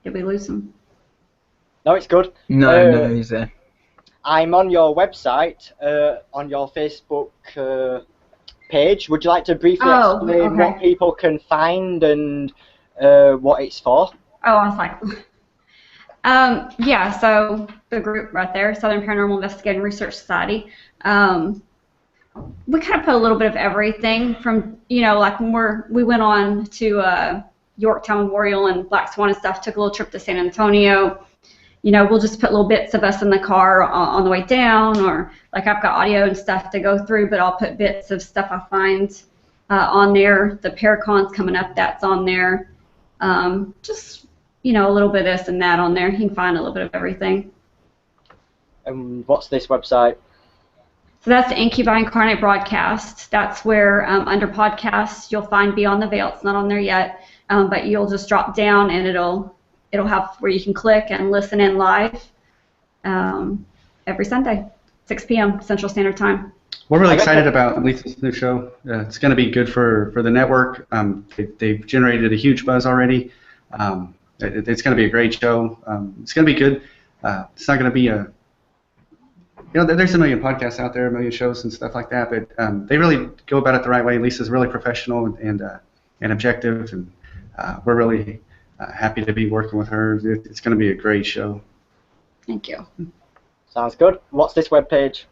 did we lose him? No, it's good. No, he's there. I'm on your website, on your Facebook page. Would you like to briefly explain what people can find and what it's for? Oh, I was like, yeah, so the group right there, Southern Paranormal Investigating Research Society, we kind of put a little bit of everything from, like when we went on to Yorktown Memorial and Black Swan and stuff, took a little trip to San Antonio. We'll just put little bits of us in the car on the way down, or like I've got audio and stuff to go through, but I'll put bits of stuff I find on there. The Paracon's coming up, that's on there. Just, a little bit of this and that on there. You can find a little bit of everything. And what's this website? So that's the Incubi Incarnate Broadcast. That's where under podcasts you'll find Beyond the Veil. It's not on there yet, but you'll just drop down and it'll it'll have where you can click and listen in live every Sunday, 6 p.m. Central Standard Time. We're really excited about Lisa's new show. It's going to be good for the network. They've generated a huge buzz already. It's going to be a great show. It's going to be good. It's not going to be there's a million podcasts out there, a million shows and stuff like that, but they really go about it the right way. Lisa's really professional and objective, and we're really happy to be working with her. It's going to be a great show. Thank you. Sounds good. What's this webpage?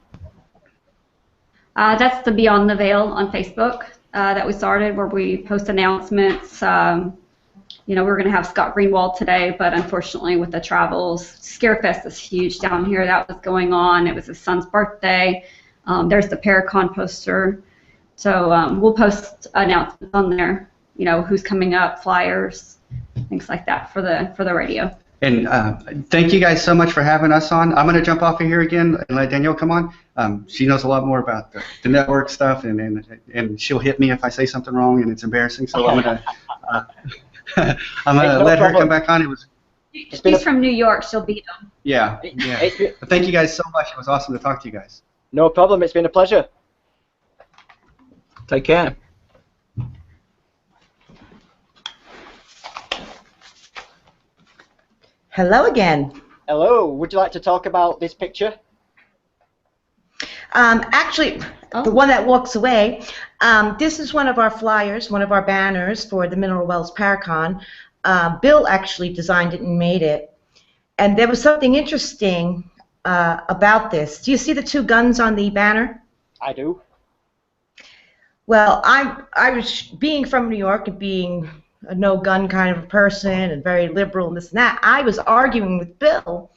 That's the Beyond the Veil on Facebook that we started, where we post announcements. We were going to have Scott Greenwald today, but unfortunately with the travels, Scarefest is huge down here. That was going on. It was his son's birthday. There's the Paracon poster. So we'll post announcements on there, who's coming up, flyers, things like that for the radio. And thank you guys so much for having us on. I'm going to jump off of here again and let Danielle come on. She knows a lot more about the network stuff, and she'll hit me if I say something wrong, and it's embarrassing. So I'm going to let her come back on. She's from New York. She'll beat them. Yeah. But thank you guys so much. It was awesome to talk to you guys. No problem. It's been a pleasure. Take care. Hello again. Hello. Would you like to talk about this picture? Actually, the one that walks away, this is one of our flyers, one of our banners for the Mineral Wells Paracon. Bill actually designed it and made it. And there was something interesting about this. Do you see the two guns on the banner? I do. Well, I was, being from New York and being a no-gun kind of a person and very liberal and this and that, I was arguing with Bill.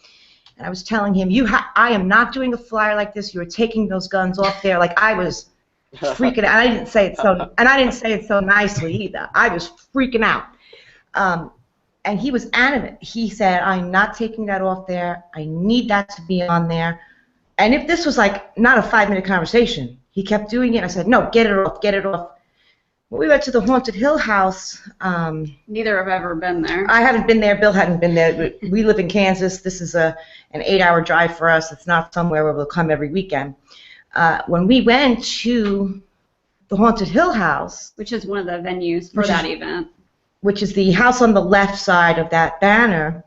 And I was telling him, I am not doing a flyer like this. You're taking those guns off there. Like, I was freaking out. I didn't say it so nicely either. I was freaking out. And he was adamant. He said, I'm not taking that off there. I need that to be on there. And if this was like not a 5-minute conversation, he kept doing it. I said, no, get it off, get it off. When we went to the Haunted Hill House. Neither have ever been there. I haven't been there. Bill hadn't been there. We live in Kansas. This is an 8-hour drive for us. It's not somewhere where we'll come every weekend. When we went to the Haunted Hill House, which is one of the venues for that event, which is the house on the left side of that banner,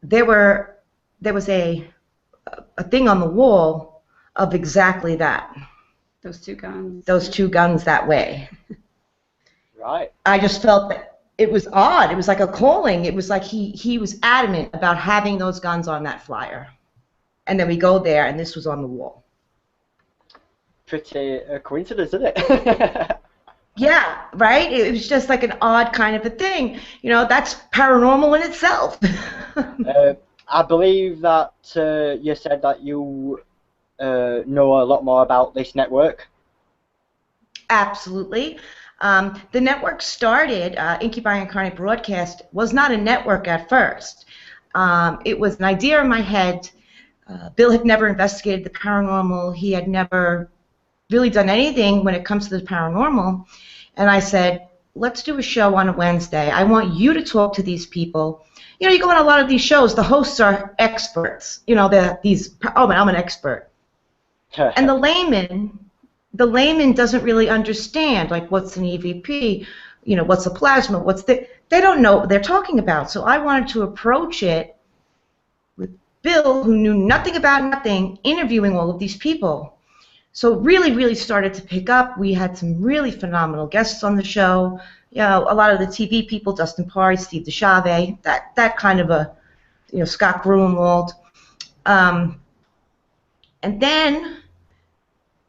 there was a thing on the wall of exactly that. Those two guns. Those two guns that way. Right. I just felt that it was odd. It was like a calling. It was like he was adamant about having those guns on that flyer. And then we go there, and this was on the wall. Pretty coincidence, isn't it? Yeah, right? It was just like an odd kind of a thing. That's paranormal in itself. I believe that you said that you know a lot more about this network. Absolutely. The network started, Incubi Incarnate Broadcast was not a network at first. It was an idea in my head. Bill had never investigated the paranormal. He had never really done anything when it comes to the paranormal. And I said, let's do a show on a Wednesday. I want you to talk to these people. You go on a lot of these shows, the hosts are experts. I'm an expert. And the layman doesn't really understand, like, what's an EVP, what's a plasma, they don't know what they're talking about. So I wanted to approach it with Bill, who knew nothing about nothing, interviewing all of these people. So it really, really started to pick up. We had some really phenomenal guests on the show. A lot of the TV people, Dustin Parry, Steve DeChave, that kind of a, Scott Gruenwald. And then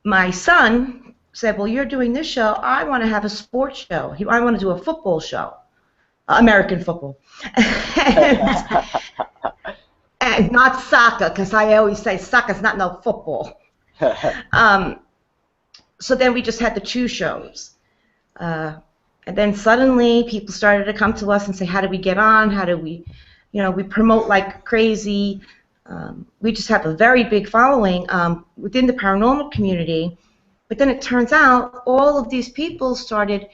my son said, well, you're doing this show. I want to have a sports show. I want to do a football show, American football. And not soccer, because I always say soccer's not no football. So then we just had the 2 shows. And then suddenly people started to come to us and say, how do we get on? How do we, we promote like crazy. We just have a very big following within the paranormal community. But then it turns out all of these people started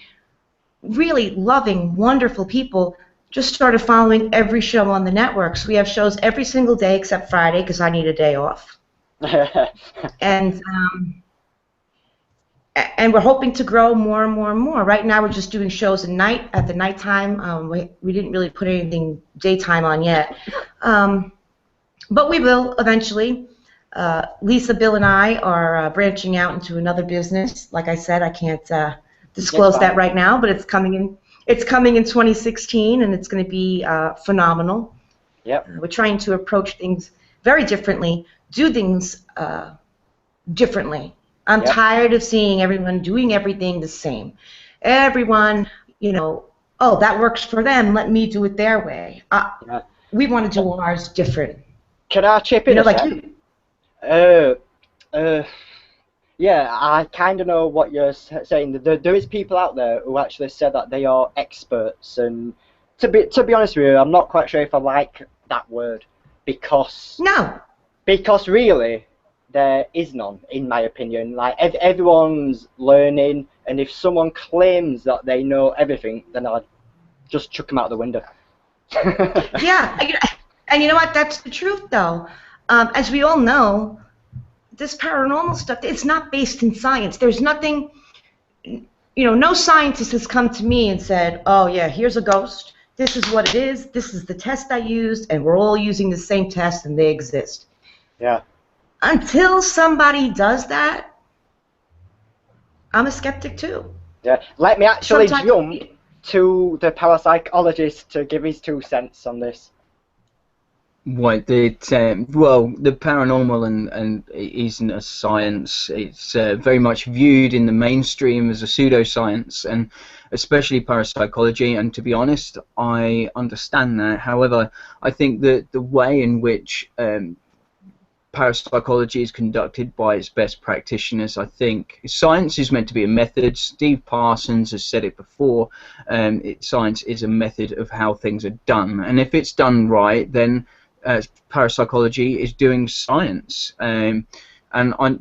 really loving, wonderful people, just started following every show on the networks. We have shows every single day except Friday because I need a day off. And we're hoping to grow more and more and more. Right now, we're just doing shows at the nighttime. We didn't really put anything daytime on yet, but we will eventually. Lisa, Bill, and I are branching out into another business. Like I said, I can't disclose that right now, but it's coming in. It's coming in 2016, and it's going to be phenomenal. Yep. We're trying to approach things very differently, do things differently. I'm tired of seeing everyone doing everything the same. Everyone, oh, that works for them. Let me do it their way. We want to do ours different. Can I chip in? Like you. Yeah, I kind of know what you're saying. There is people out there who actually say that they are experts, and to be honest with you, I'm not quite sure if I like that word because really there is none, in my opinion. Like everyone's learning, and if someone claims that they know everything, then I'd just chuck them out the window. Yeah, and you know what? That's the truth, though. As we all know, this paranormal stuff, it's not based in science. There's nothing, no scientist has come to me and said, oh, yeah, here's a ghost. This is what it is. This is the test I used, and we're all using the same test, and they exist. Yeah. Until somebody does that, I'm a skeptic, too. Yeah. Let me actually jump to the parapsychologist to give his 2 cents on this. Well, the paranormal and it isn't a science. It's very much viewed in the mainstream as a pseudoscience, and especially parapsychology. And to be honest, I understand that. However, I think that the way in which parapsychology is conducted by its best practitioners, I think science is meant to be a method. Steve Parsons has said it before. Science is a method of how things are done, and if it's done right, then parapsychology is doing science. And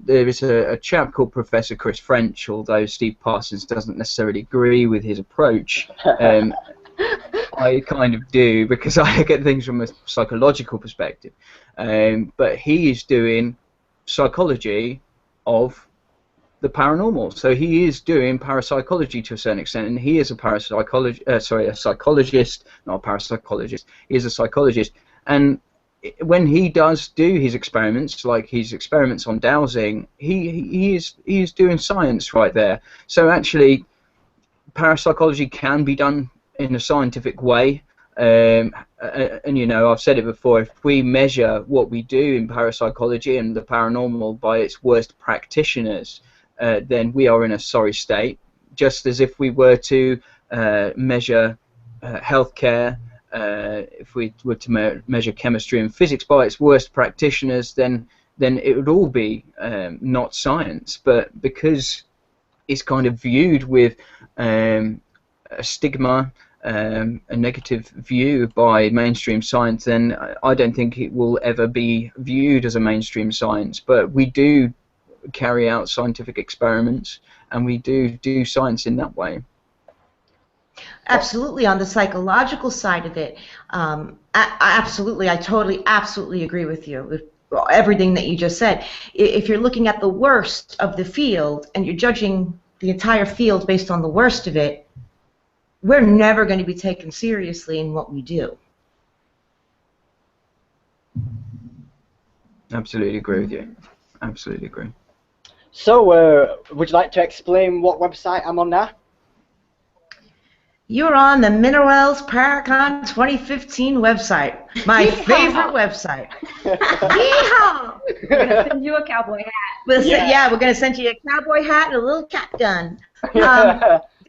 there is a chap called Professor Chris French, although Steve Parsons doesn't necessarily agree with his approach. I kind of do, because I look at things from a psychological perspective. But he is doing psychology of the paranormal. So he is doing parapsychology to a certain extent, and he is a psychologist, not a parapsychologist. He is a psychologist. And when he does do his experiments, like his experiments on dowsing, he is doing science right there. So actually, parapsychology can be done in a scientific way. And I've said it before, if we measure what we do in parapsychology and the paranormal by its worst practitioners, then we are in a sorry state. Just as if we were to measure healthcare, if we were to measure chemistry and physics by its worst practitioners, then it would all be not science. But because it's kind of viewed with a stigma, a negative view by mainstream science, then I don't think it will ever be viewed as a mainstream science. But we do carry out scientific experiments, and we do science in that way. Absolutely, on the psychological side of it, I totally, absolutely agree with you with everything that you just said. If you're looking at the worst of the field and you're judging the entire field based on the worst of it, we're never going to be taken seriously in what we do. Absolutely agree with you. Absolutely agree. So, would you like to explain what website I'm on now? You're on the Minerals Paracon 2015 website. My favorite website. Yeehaw! We're going to send you a cowboy hat. We're going to send you a cowboy hat and a little cat gun.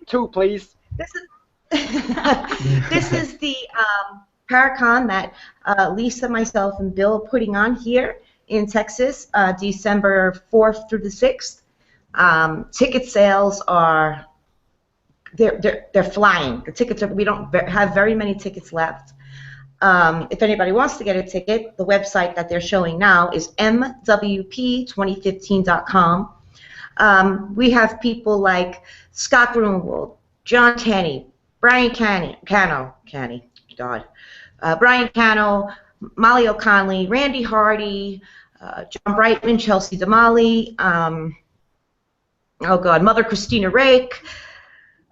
2, please. This is the Paracon that Lisa, myself, and Bill are putting on here in Texas, December 4th through the 6th. Ticket sales are... They're flying. The tickets we don't have very many tickets left. If anybody wants to get a ticket, the website that they're showing now is mwp2015.com. We have people like Scott Grunwald, John Tenney, Brian Cano, God. Brian Cano, Molly O'Connelly, Randy Hardy, John Brightman, Chelsea Damali, oh God, Mother Christina Rake,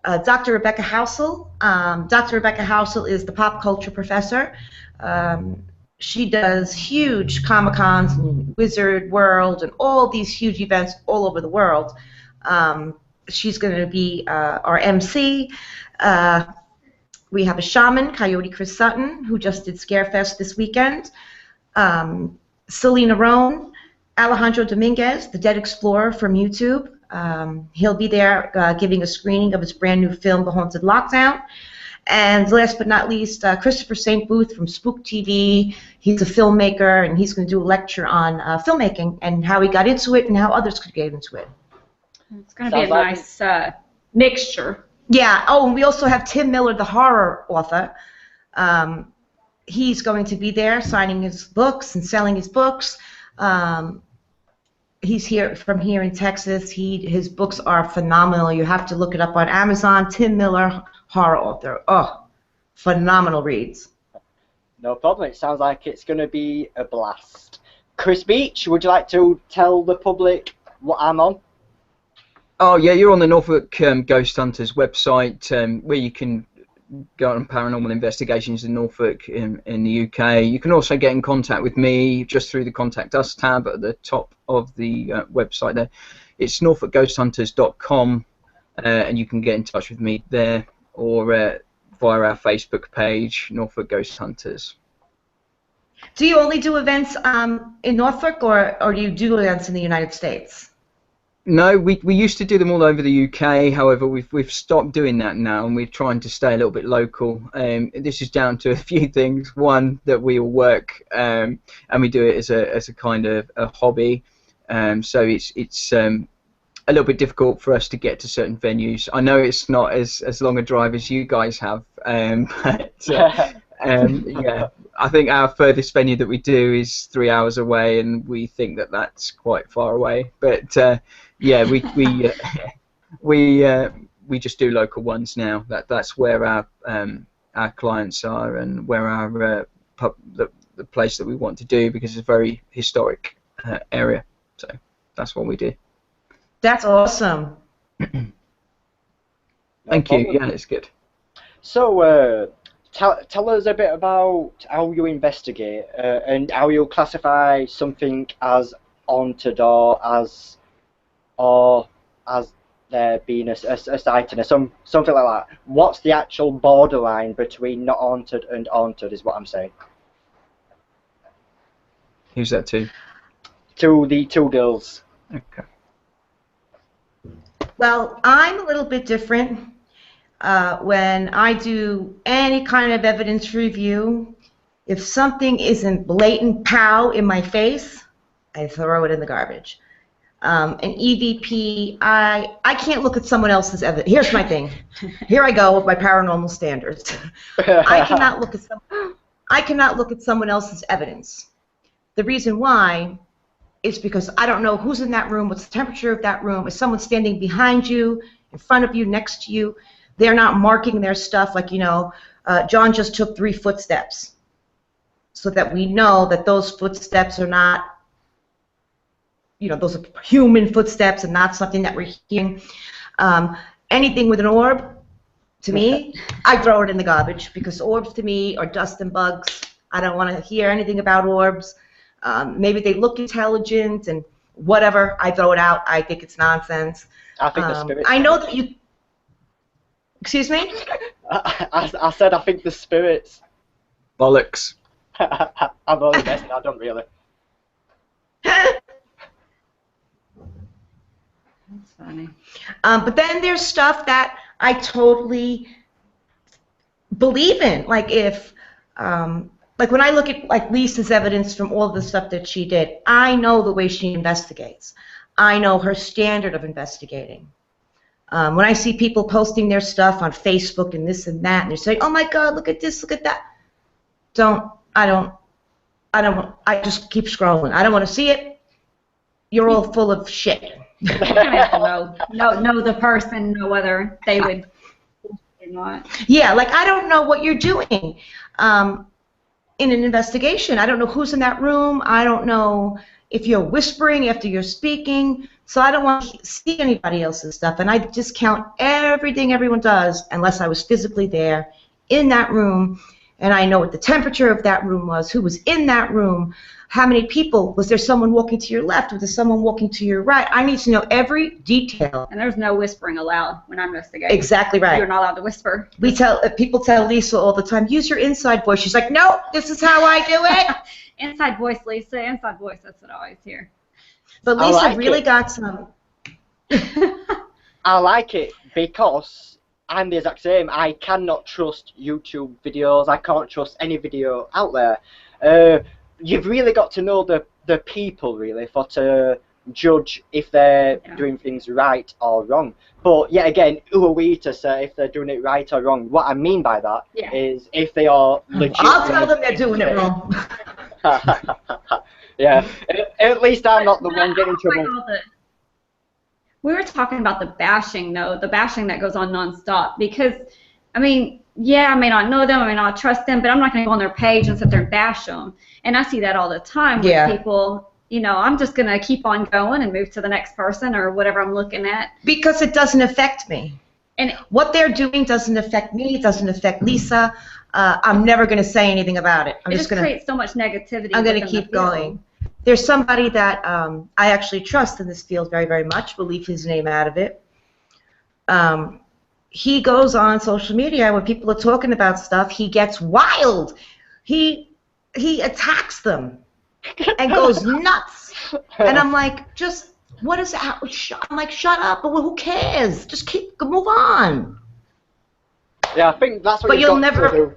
Dr. Rebecca Housel. Dr. Rebecca Housel is the pop culture professor. She does huge Comic-Cons and Wizard World and all these huge events all over the world. She's going to be our MC. We have a shaman, Coyote Chris Sutton, who just did Scarefest this weekend. Selena Rohn, Alejandro Dominguez, the Dead Explorer from YouTube. He'll be there giving a screening of his brand new film, The Haunted Lockdown. And last but not least, Christopher St. Booth from Spook TV. He's a filmmaker, and he's going to do a lecture on filmmaking and how he got into it and how others could get into it. It's going to be a nice mixture. Yeah. Oh, and we also have Tim Miller, the horror author. He's going to be there signing his books and selling his books. He's from here in Texas. His books are phenomenal. You have to look it up on Amazon. Tim Miller, horror author. Oh, phenomenal reads. No problem. It sounds like it's going to be a blast. Chris Beech, would you like to tell the public what I'm on? Oh yeah, you're on the Norfolk Ghost Hunters website, where you can go on paranormal investigations in Norfolk in the UK. You can also get in contact with me just through the Contact Us tab at the top of the website there. It's norfolkghosthunters.com, and you can get in touch with me there or via our Facebook page, Norfolk Ghost Hunters. Do you only do events in Norfolk, or do you do events in the United States? No, we used to do them all over the UK. However, we've stopped doing that now, and we're trying to stay a little bit local. This is down to a few things. One, that we all work, and we do it as a kind of a hobby. So it's a little bit difficult for us to get to certain venues. I know it's not as long a drive as you guys have, but yeah, I think our furthest venue that we do is 3 hours away, and we think that that's quite far away. But yeah, we just do local ones now. That's where our clients are, and where our the place that we want to do, because it's a very historic area. So that's what we do. That's awesome. Thank you. Yeah, it's good. So tell us a bit about how you investigate and how you classify something as haunted or as there being a sighting or something like that. What's the actual borderline between not haunted and haunted is what I'm saying. Who's that to? To the two girls. Okay. Well, I'm a little bit different. When I do any kind of evidence review, if something isn't blatant pow in my face, I throw it in the garbage. An EVP, I can't look at someone else's evidence. Here's my thing. Here I go with my paranormal standards. I cannot look at someone else's evidence. The reason why is because I don't know who's in that room, what's the temperature of that room. Is someone standing behind you, in front of you, next to you? They're not marking their stuff like, John just took 3 footsteps, so that we know that those footsteps are not, those are human footsteps and not something that we're hearing. Anything with an orb, to me, I throw it in the garbage, because orbs to me are dust and bugs. I don't want to hear anything about orbs. Maybe they look intelligent and whatever, I throw it out. I think it's nonsense. I think the spirits. I know that you. Excuse me? I said I think the spirits. Bollocks. I'm only guessing, I don't really. That's funny. But then there's stuff that I totally believe in. Like if, like when I look at like Lisa's evidence from all the stuff that she did, I know the way she investigates. I know her standard of investigating. When I see people posting their stuff on Facebook and this and that, and they're saying, "Oh my God, look at this, look at that," I just keep scrolling. I don't want to see it. You're all full of shit. You have to know the person, know whether they would not. Yeah, like I don't know what you're doing in an investigation. I don't know who's in that room. I don't know if you're whispering after you're speaking. So I don't want to see anybody else's stuff. And I discount everything everyone does unless I was physically there in that room. And I know what the temperature of that room was, who was in that room, how many people, was there someone walking to your left, was there someone walking to your right? I need to know every detail. And there's no whispering allowed when I'm investigating. Exactly right. You're not allowed to whisper. People tell Lisa all the time, use your inside voice. She's like, no, this is how I do it. Inside voice, Lisa, inside voice, that's what I always hear. But Lisa really got some. I like it because I'm the exact same. I cannot trust YouTube videos. I can't trust any video out there. You've really got to know the people, really, for to judge if they're doing things right or wrong. But yet again, who are we to say if they're doing it right or wrong? What I mean by that is if they are legit. I'll tell them they're doing it wrong. Yeah, at least I'm not the one getting in trouble. We were talking about the bashing, though, the bashing that goes on nonstop. Because, I mean, yeah, I may not know them, I may not trust them, but I'm not going to go on their page and sit there and bash them. And I see that all the time with people. You know, I'm just going to keep on going and move to the next person or whatever I'm looking at. Because it doesn't affect me. And what they're doing doesn't affect me, it doesn't affect Lisa. I'm never going to say anything about it. It just creates so much negativity. I'm going to keep going. There's somebody that I actually trust in this field very, very much. We'll leave his name out of it. He goes on social media, and when people are talking about stuff, he gets wild. He attacks them and goes nuts. And I'm like, just, what is that? I'm like, shut up. But who cares? Just move on. Yeah, I think that's what but you'll never. To do.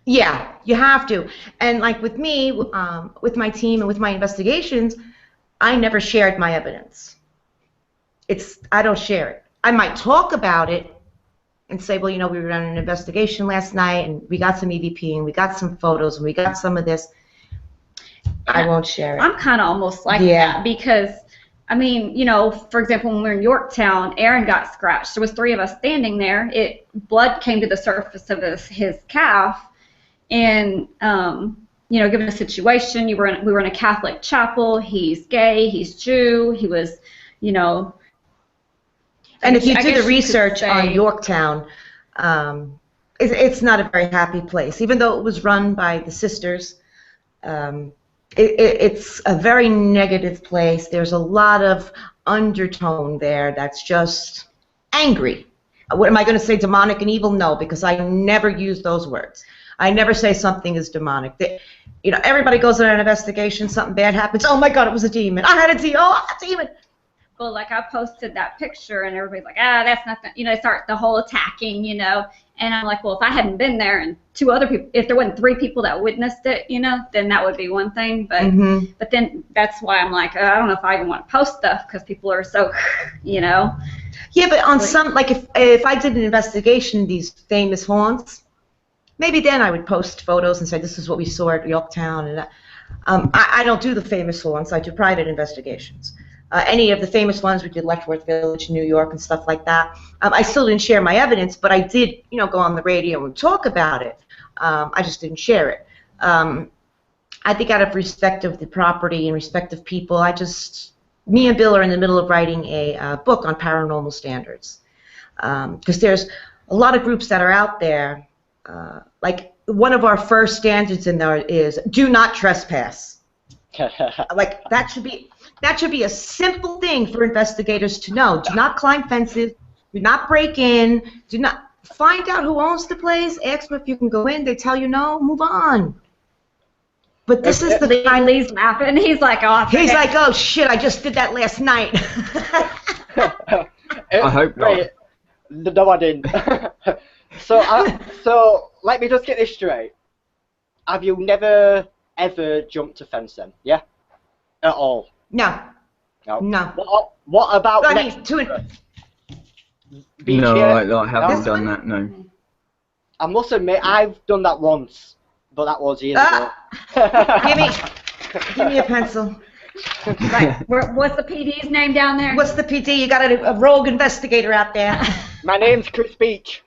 Yeah, you have to. And like with me, with my team and with my investigations, I never shared my evidence. I don't share it. I might talk about it and say, well, you know, we were on an investigation last night and we got some EVP and we got some photos and we got some of this. I won't share it. I'm kind of almost like that because, I mean, you know, for example, when we were in Yorktown, Aaron got scratched. There was 3 of us standing there. Blood came to the surface of his calf. And, you know, given the situation, we were in a Catholic chapel. He's gay. He's Jew. He was, you know. And if you do the research on Yorktown, it's not a very happy place. Even though it was run by the sisters, it's a very negative place. There's a lot of undertone there that's just angry. What am I going to say, demonic and evil? No, because I never use those words. I never say something is demonic. You know, everybody goes on an investigation, something bad happens. Oh my God, it was a demon. I had a demon. Oh, a demon. Well, like I posted that picture, and everybody's like, that's nothing. You know, they start the whole attacking, you know. And I'm like, well, if I hadn't been there and 2 other people, if there wasn't 3 people that witnessed it, you know, then that would be one thing. But but then that's why I'm like, I don't know if I even want to post stuff because people are so, you know. Yeah, but on some, like if I did an investigation, these famous haunts, maybe then I would post photos and say, this is what we saw at Yorktown. And I don't do the famous ones. I do private investigations. Any of the famous ones, we did Leftworth Village, New York, and stuff like that. I still didn't share my evidence, but I did, you know, go on the radio and talk about it. I just didn't share it. I think out of respect of the property and respect of people, me and Bill are in the middle of writing a book on paranormal standards. Because there's a lot of groups that are out there. Like one of our first standards in there is do not trespass. Like that should be a simple thing for investigators to know. Do not climb fences. Do not break in. Do not find out who owns the place. Ask them if you can go in. They tell you no. Move on. But this is the kind. Lee's laughing. He's like, oh. He's like, oh shit! I just did that last night. I hope not. No, I didn't. So let me just get this straight. Have you never ever jumped a fence then? Yeah? At all? No. No. No. What about Beech? No, I haven't done that, no. I must admit, I've done that once, but that was years ago. Give me a pencil. Right. What's the PD's name down there? What's the PD? You got a rogue investigator out there. My name's Chris Beech.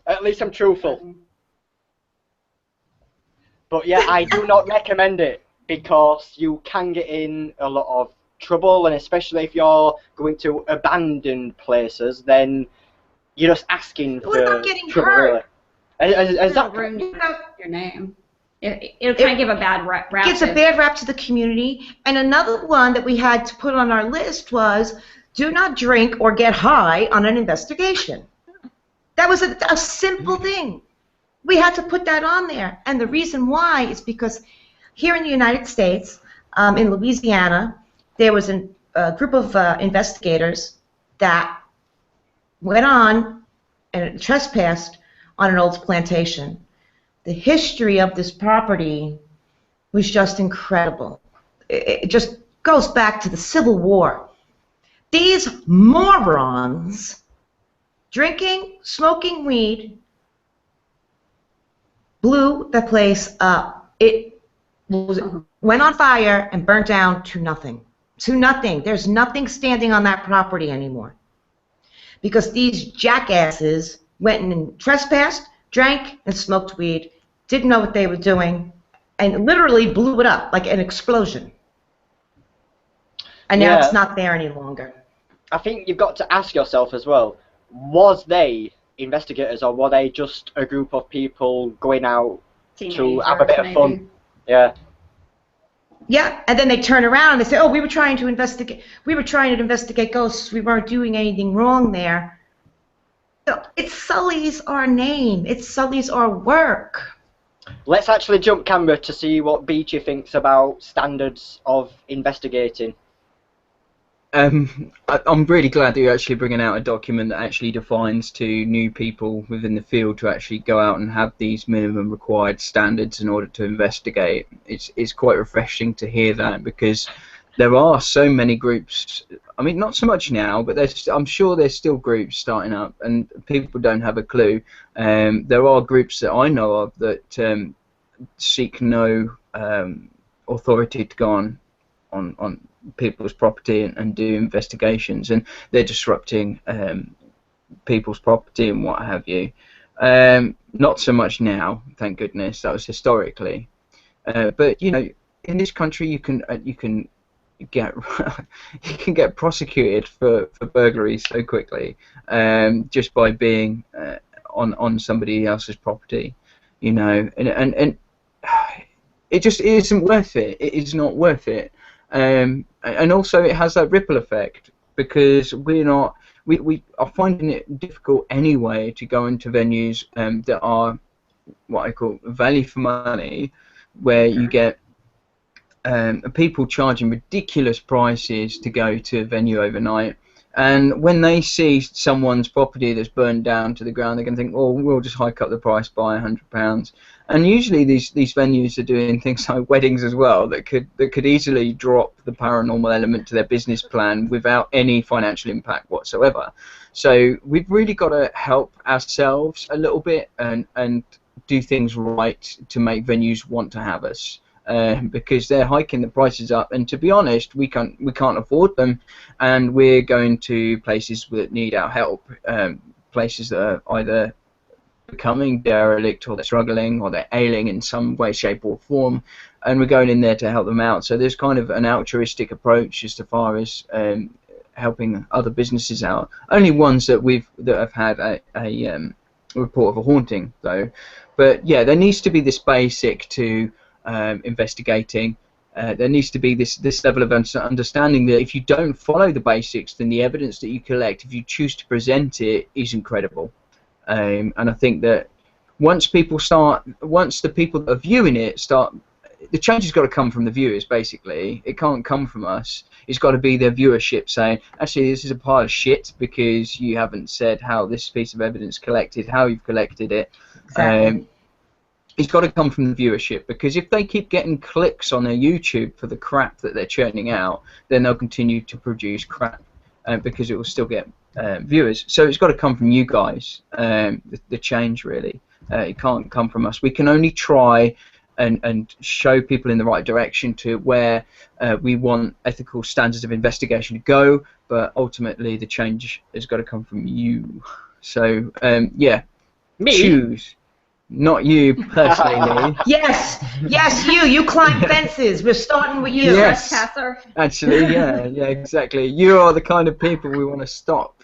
At least I'm truthful. But yeah, I do not recommend it because you can get in a lot of trouble, and especially if you're going to abandoned places, then you're just asking What about for getting trouble, hurt? really. It'll ruin your name. It'll kind of give a bad rap. Gives a bad rap to the community. And another one that we had to put on our list was do not drink or get high on an investigation. That was a simple thing. We had to put that on there. And the reason why is because here in the United States, in Louisiana, there was a group of investigators that went on and trespassed on an old plantation. The history of this property was just incredible. It just goes back to the Civil War. These morons drinking, smoking weed blew the place up. It went on fire and burnt down to nothing. To nothing. There's nothing standing on that property anymore. Because these jackasses went and trespassed, drank, and smoked weed, didn't know what they were doing, and literally blew it up like an explosion. And now it's not there any longer. I think you've got to ask yourself as well, was they investigators or were they just a group of people going out to have a bit of fun? Yeah. Yeah, and then they turn around and they say, oh, we were trying to investigate ghosts. We weren't doing anything wrong there. So it sullies our name. It sullies our work. Let's actually jump camera to see what Beechy thinks about standards of investigating. I'm really glad that you're actually bringing out a document that actually defines to new people within the field to actually go out and have these minimum required standards in order to investigate. It's quite refreshing to hear that, because there are so many groups. I mean, not so much now, but I'm sure there's still groups starting up, and people don't have a clue. There are groups that I know of that seek no authority to go on people's property and do investigations, and they're disrupting people's property and what have you. Not so much now, thank goodness. That was historically, but you know, in this country, you can get you can get prosecuted for burglary so quickly, just by being on somebody else's property, you know, and it just isn't worth it. It is not worth it. And also it has that ripple effect, because we are finding it difficult anyway to go into venues that are what I call value for money, where you get people charging ridiculous prices to go to a venue overnight, and when they see someone's property that's burned down to the ground, they're going to think, oh, we'll just hike up the price by £100. And usually these venues are doing things like weddings as well that could easily drop the paranormal element to their business plan without any financial impact whatsoever. So we've really got to help ourselves a little bit and do things right to make venues want to have us. Because they're hiking the prices up, and to be honest, we can't afford them, and we're going to places that need our help, places that are either becoming derelict, or they're struggling, or they're ailing in some way, shape, or form, and we're going in there to help them out. So there's kind of an altruistic approach as far as helping other businesses out. Only ones that have had a report of a haunting, though. But yeah, there needs to be this basic to investigating. There needs to be this level of understanding that if you don't follow the basics, then the evidence that you collect, if you choose to present it, is incredible. And I think that once the people that are viewing it start, the change has got to come from the viewers, basically. It can't come from us. It's got to be their viewership saying, actually, this is a pile of shit because you haven't said how this piece of evidence collected, how you've collected it. Exactly. It's got to come from the viewership, because if they keep getting clicks on their YouTube for the crap that they're churning out, then they'll continue to produce crap, because it will still get viewers. So it's got to come from you guys, the change, really. It can't come from us. We can only try and show people in the right direction to where we want ethical standards of investigation to go, but ultimately the change has got to come from you. So, yeah, Me? choose. Not you personally, Lee. Yes, you climb fences. We're starting with you. Yes. Trespasser. Actually, yeah, exactly. You are the kind of people we want to stop.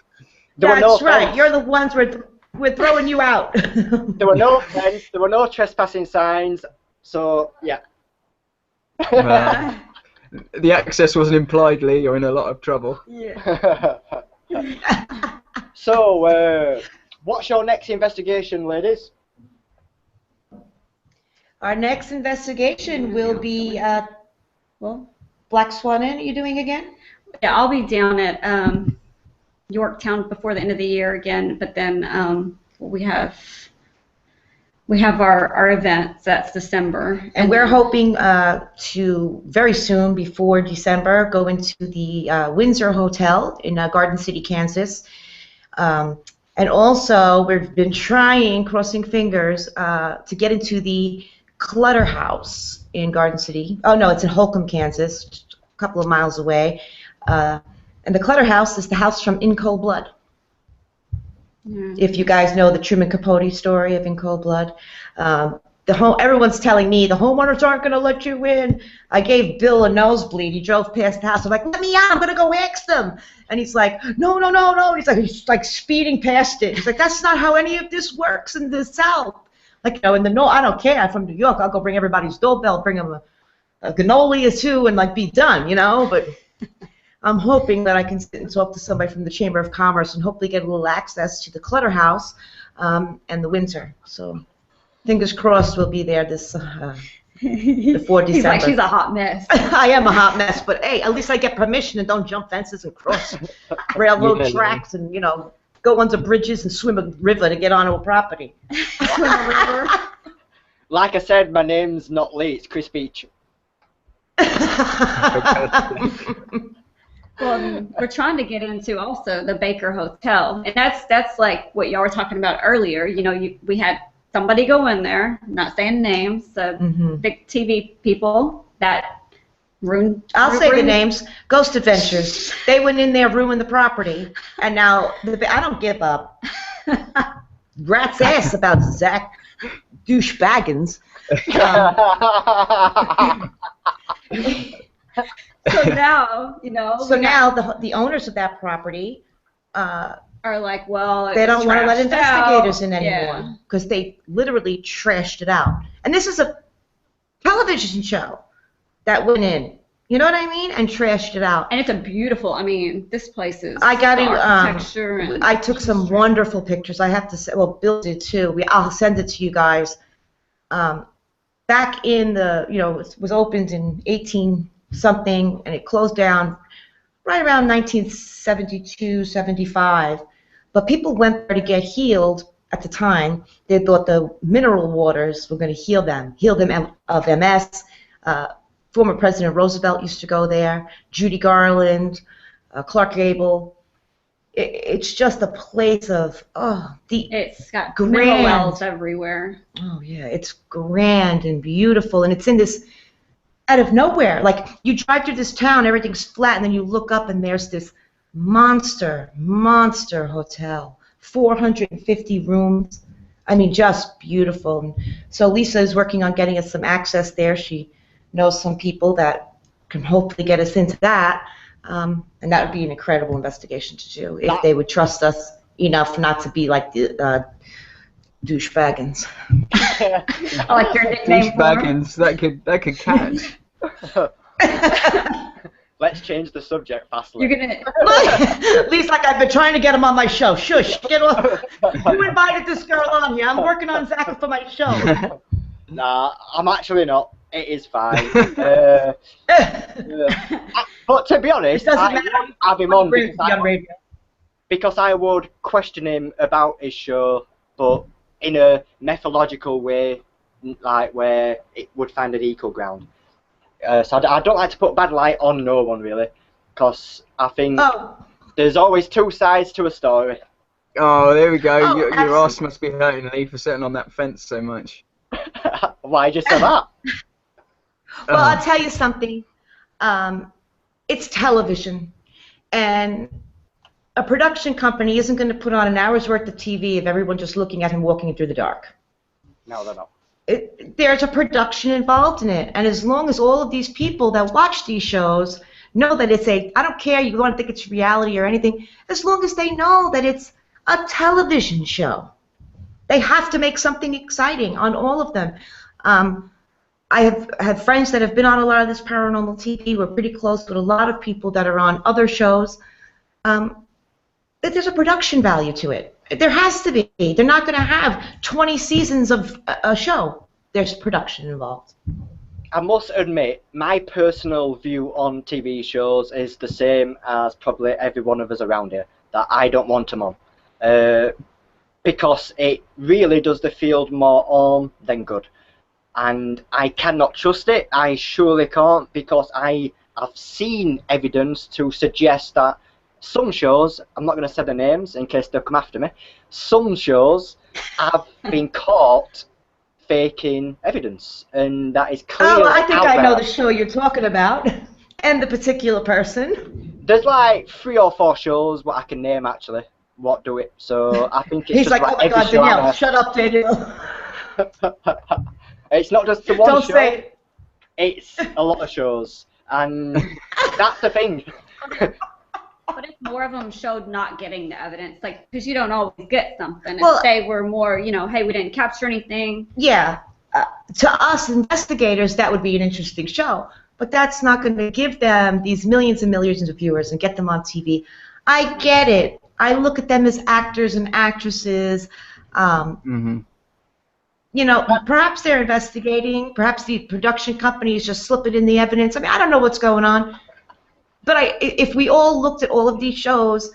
That's right. You're the ones we're throwing you out. There were no fence. There were no trespassing signs. So yeah. The access wasn't implied, Lee. You're in a lot of trouble. Yeah. So, what's your next investigation, ladies? Our next investigation will be, Black Swan Inn. Are you doing again? Yeah, I'll be down at Yorktown before the end of the year again, but then we have our event, that's December. And we're hoping to very soon, before December, go into the Windsor Hotel in Garden City, Kansas. And also, we've been trying, crossing fingers, to get into the Clutter House in Garden City. Oh, no, it's in Holcomb, Kansas, just a couple of miles away. And the Clutter House is the house from In Cold Blood. Yeah. If you guys know the Truman Capote story of In Cold Blood. Everyone's telling me the homeowners aren't going to let you in. I gave Bill a nosebleed. He drove past the house. I'm like, let me out. I'm going to go ask them. And he's like, no. He's like speeding past it. He's like, that's not how any of this works in the South. Like, in the North, I don't care. I'm from New York. I'll go bring everybody's doorbell, bring them a cannoli or two, and like be done, But I'm hoping that I can sit and talk to somebody from the Chamber of Commerce and hopefully get a little access to the Clutter House and the Windsor. So fingers crossed we'll be there this before December. He's like, she's a hot mess. I am a hot mess, but hey, at least I get permission and don't jump fences and cross railroad tracks and, go under bridges and swim a river to get onto a property. Swim a river. Like I said, my name's not Lee, it's Chris Beech. Well, we're trying to get into also the Baker Hotel, and that's like what y'all were talking about earlier. We had somebody go in there, not saying names, big TV people that ruined. I'll say the names. Ghost Adventures. They went in there, ruined the property, and now I don't give up. Rat's ass about Zach Douchebaggins. So now, So now the owners of that property are like, well, they don't want to let investigators in anymore because they literally trashed it out. And this is a television show that went in, you know what I mean, and trashed it out. And it's a beautiful. This place is. I got architecture and I took some wonderful pictures. I have to say, well, Bill did too. I'll send it to you guys. Back in it was opened in 18-something, and it closed down right around 1972, 75. But people went there to get healed at the time. They thought the mineral waters were going to heal them of MS. Former President Roosevelt used to go there. Judy Garland, Clark Gable. It's just a place of it's got grand mineral wells everywhere. Oh yeah, it's grand and beautiful, and it's in this out of nowhere. Like you drive through this town, everything's flat, and then you look up and there's this monster hotel, 450 rooms. Just beautiful. And so Lisa is working on getting us some access there. She knows some people that can hopefully get us into that. And that would be an incredible investigation to do if they would trust us enough not to be like the douchebaggins. I like your nickname. Douchebaggins. That could catch. Let's change the subject fastly. You're gonna. At least like I've been trying to get him on my show. Shush, get off. You invited this girl on here. I'm working on Zach for my show. Nah, I'm actually not. It is fine. But to be honest, I wouldn't have him on because I would question him about his show, but in a methodological way, like where it would find an equal ground. So I don't like to put bad light on no one really, because I think there's always two sides to a story. Oh, there we go. Your ass must be hurting, Lee, for sitting on that fence so much. Why did you say that? Well, I'll tell you something. It's television, and a production company isn't going to put on an hour's worth of TV if everyone's just looking at him walking through the dark. No, they're not. There's a production involved in it, and as long as all of these people that watch these shows know that it's I don't care, you don't think it's reality or anything, as long as they know that it's a television show. They have to make something exciting on all of them. I have had friends that have been on a lot of this paranormal TV. We're pretty close with a lot of people that are on other shows. There's a production value to it. There has to be. They're not going to have 20 seasons of a show. There's production involved. I must admit, my personal view on TV shows is the same as probably every one of us around here, that I don't want them on. Because it really does the field more harm than good. And I cannot trust it. I surely can't, because I have seen evidence to suggest that some shows, I'm not going to say the names in case they'll come after me, some shows have been caught faking evidence, and that is clear. Oh, I think I know the show you're talking about, and the particular person. There's like 3 or 4 shows what I can name actually what do it. So I think it's He's just like, oh my every God, show Danielle, shut up, Danielle. It's not just the one Don't show. say it. It's a lot of shows, and that's the thing. But if more of them showed not getting the evidence, like, because you don't always get something. Well, if they were more, you know, hey, we didn't capture anything. Yeah. To us investigators, that would be an interesting show. But that's not going to give them these millions and millions of viewers and get them on TV. I get it. I look at them as actors and actresses. You know, perhaps they're investigating. Perhaps the production company is just slipping in the evidence. I mean, I don't know what's going on. But if we all looked at all of these shows,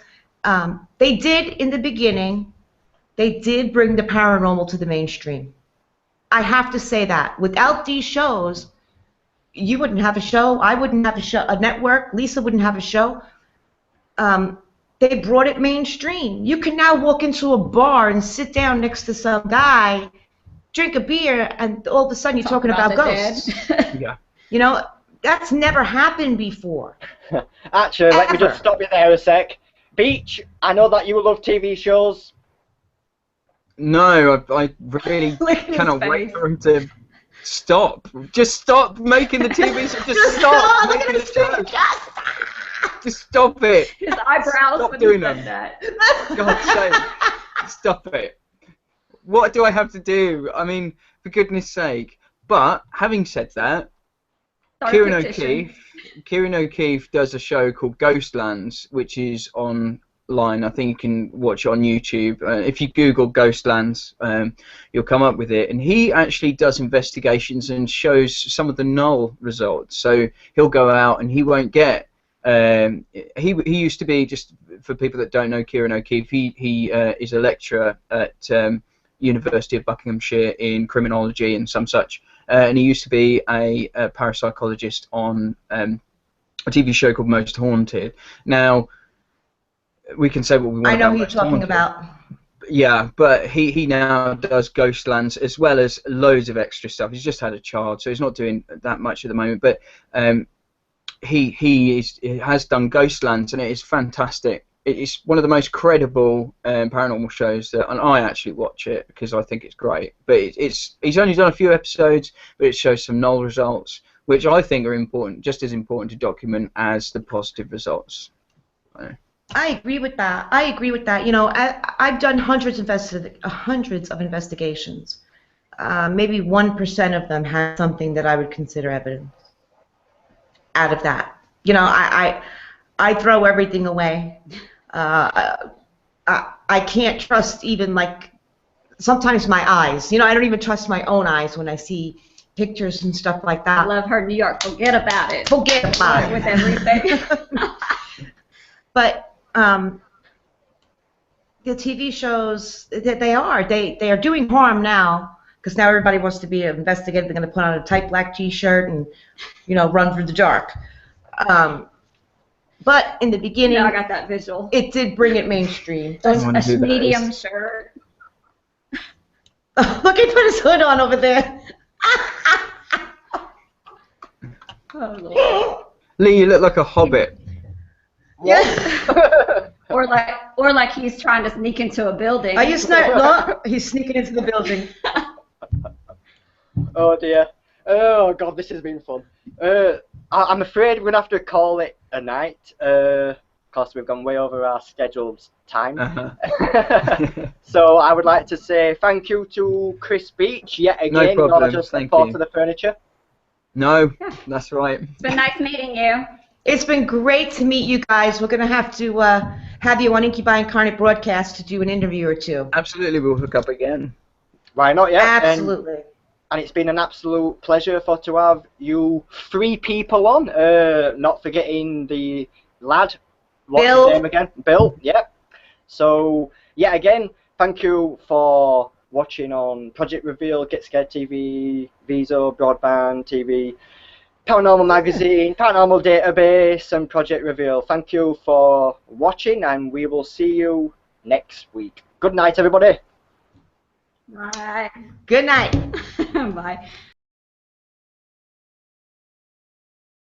they did, in the beginning, they did bring the paranormal to the mainstream. I have to say that. Without these shows, you wouldn't have a show. I wouldn't have a show, a network. Lisa wouldn't have a show. They brought it mainstream. You can now walk into a bar and sit down next to some guy, drink a beer, and all of a sudden you're talking about ghosts. Yeah. You know, that's never happened before. Actually, let me just stop you there a sec. Beech, I know that you love TV shows. No, I really cannot wait for him to stop. Just stop making the TV show. Just stop making the show. Just stop it. His eyebrows Stop when doing he said that. that. God's sake. Stop it. What do I have to do? I mean, for goodness sake. But, having said that, Kieran O'Keefe does a show called Ghostlands, which is online. I think you can watch it on YouTube. If you Google Ghostlands, you'll come up with it. And he actually does investigations and shows some of the null results. So he'll go out and he won't get. He used to be, just for people that don't know Kieran O'Keefe, he is a lecturer at University of Buckinghamshire in criminology and some such. And he used to be a parapsychologist on a TV show called Most Haunted. Now, we can say what we want. I know about who you're Most talking Haunted. about. Yeah, but he now does Ghostlands as well as loads of extra stuff. He's just had a child, so he's not doing that much at the moment. But he has done Ghostlands, and it is fantastic. It's one of the most credible paranormal shows and I actually watch it because I think it's great. But he's only done a few episodes, but it shows some null results, which I think are important, just as important to document as the positive results. I agree with that. You know, I've done hundreds of investigations. Maybe 1% of them had something that I would consider evidence. Out of that, you know, I throw everything away. I can't trust even, like, sometimes my eyes. You know, I don't even trust my own eyes when I see pictures and stuff like that. I love her New York. Forget about it. Forget about it. With everything. But the TV shows, they are doing harm now, because now everybody wants to be an investigator. They're going to put on a tight black T-shirt and, you know, run through the dark. But in the beginning, I got that visual. It did bring it mainstream. A medium shirt. Look, he put his hood on over there. Oh, Lord. Lee, you look like a hobbit. Yeah. Or like he's trying to sneak into a building. Are you no, he's sneaking into the building. Oh dear. Oh god, this has been fun. I'm afraid we're gonna have to call it a night. Because we've gone way over our scheduled time. So I would like to say thank you to Chris Beech yet again. No problem. Not just Thank part you. of the furniture. No, that's right. It's been nice meeting you. It's been great to meet you guys. We're going to have you on Incubi Incarnate Broadcast to do an interview or two. Absolutely, we'll hook up again. Why not? Yeah. Absolutely. And it's been an absolute pleasure to have you 3 people on. Not forgetting the lad. What's Bill. his name again? Bill. Yep. So yeah, again, thank you for watching on Project Reveal, Get Scared TV, Viso, Broadband TV, Paranormal Magazine, Paranormal Database, and Project Reveal. Thank you for watching, and we will see you next week. Good night, everybody. Bye. Good night. Bye.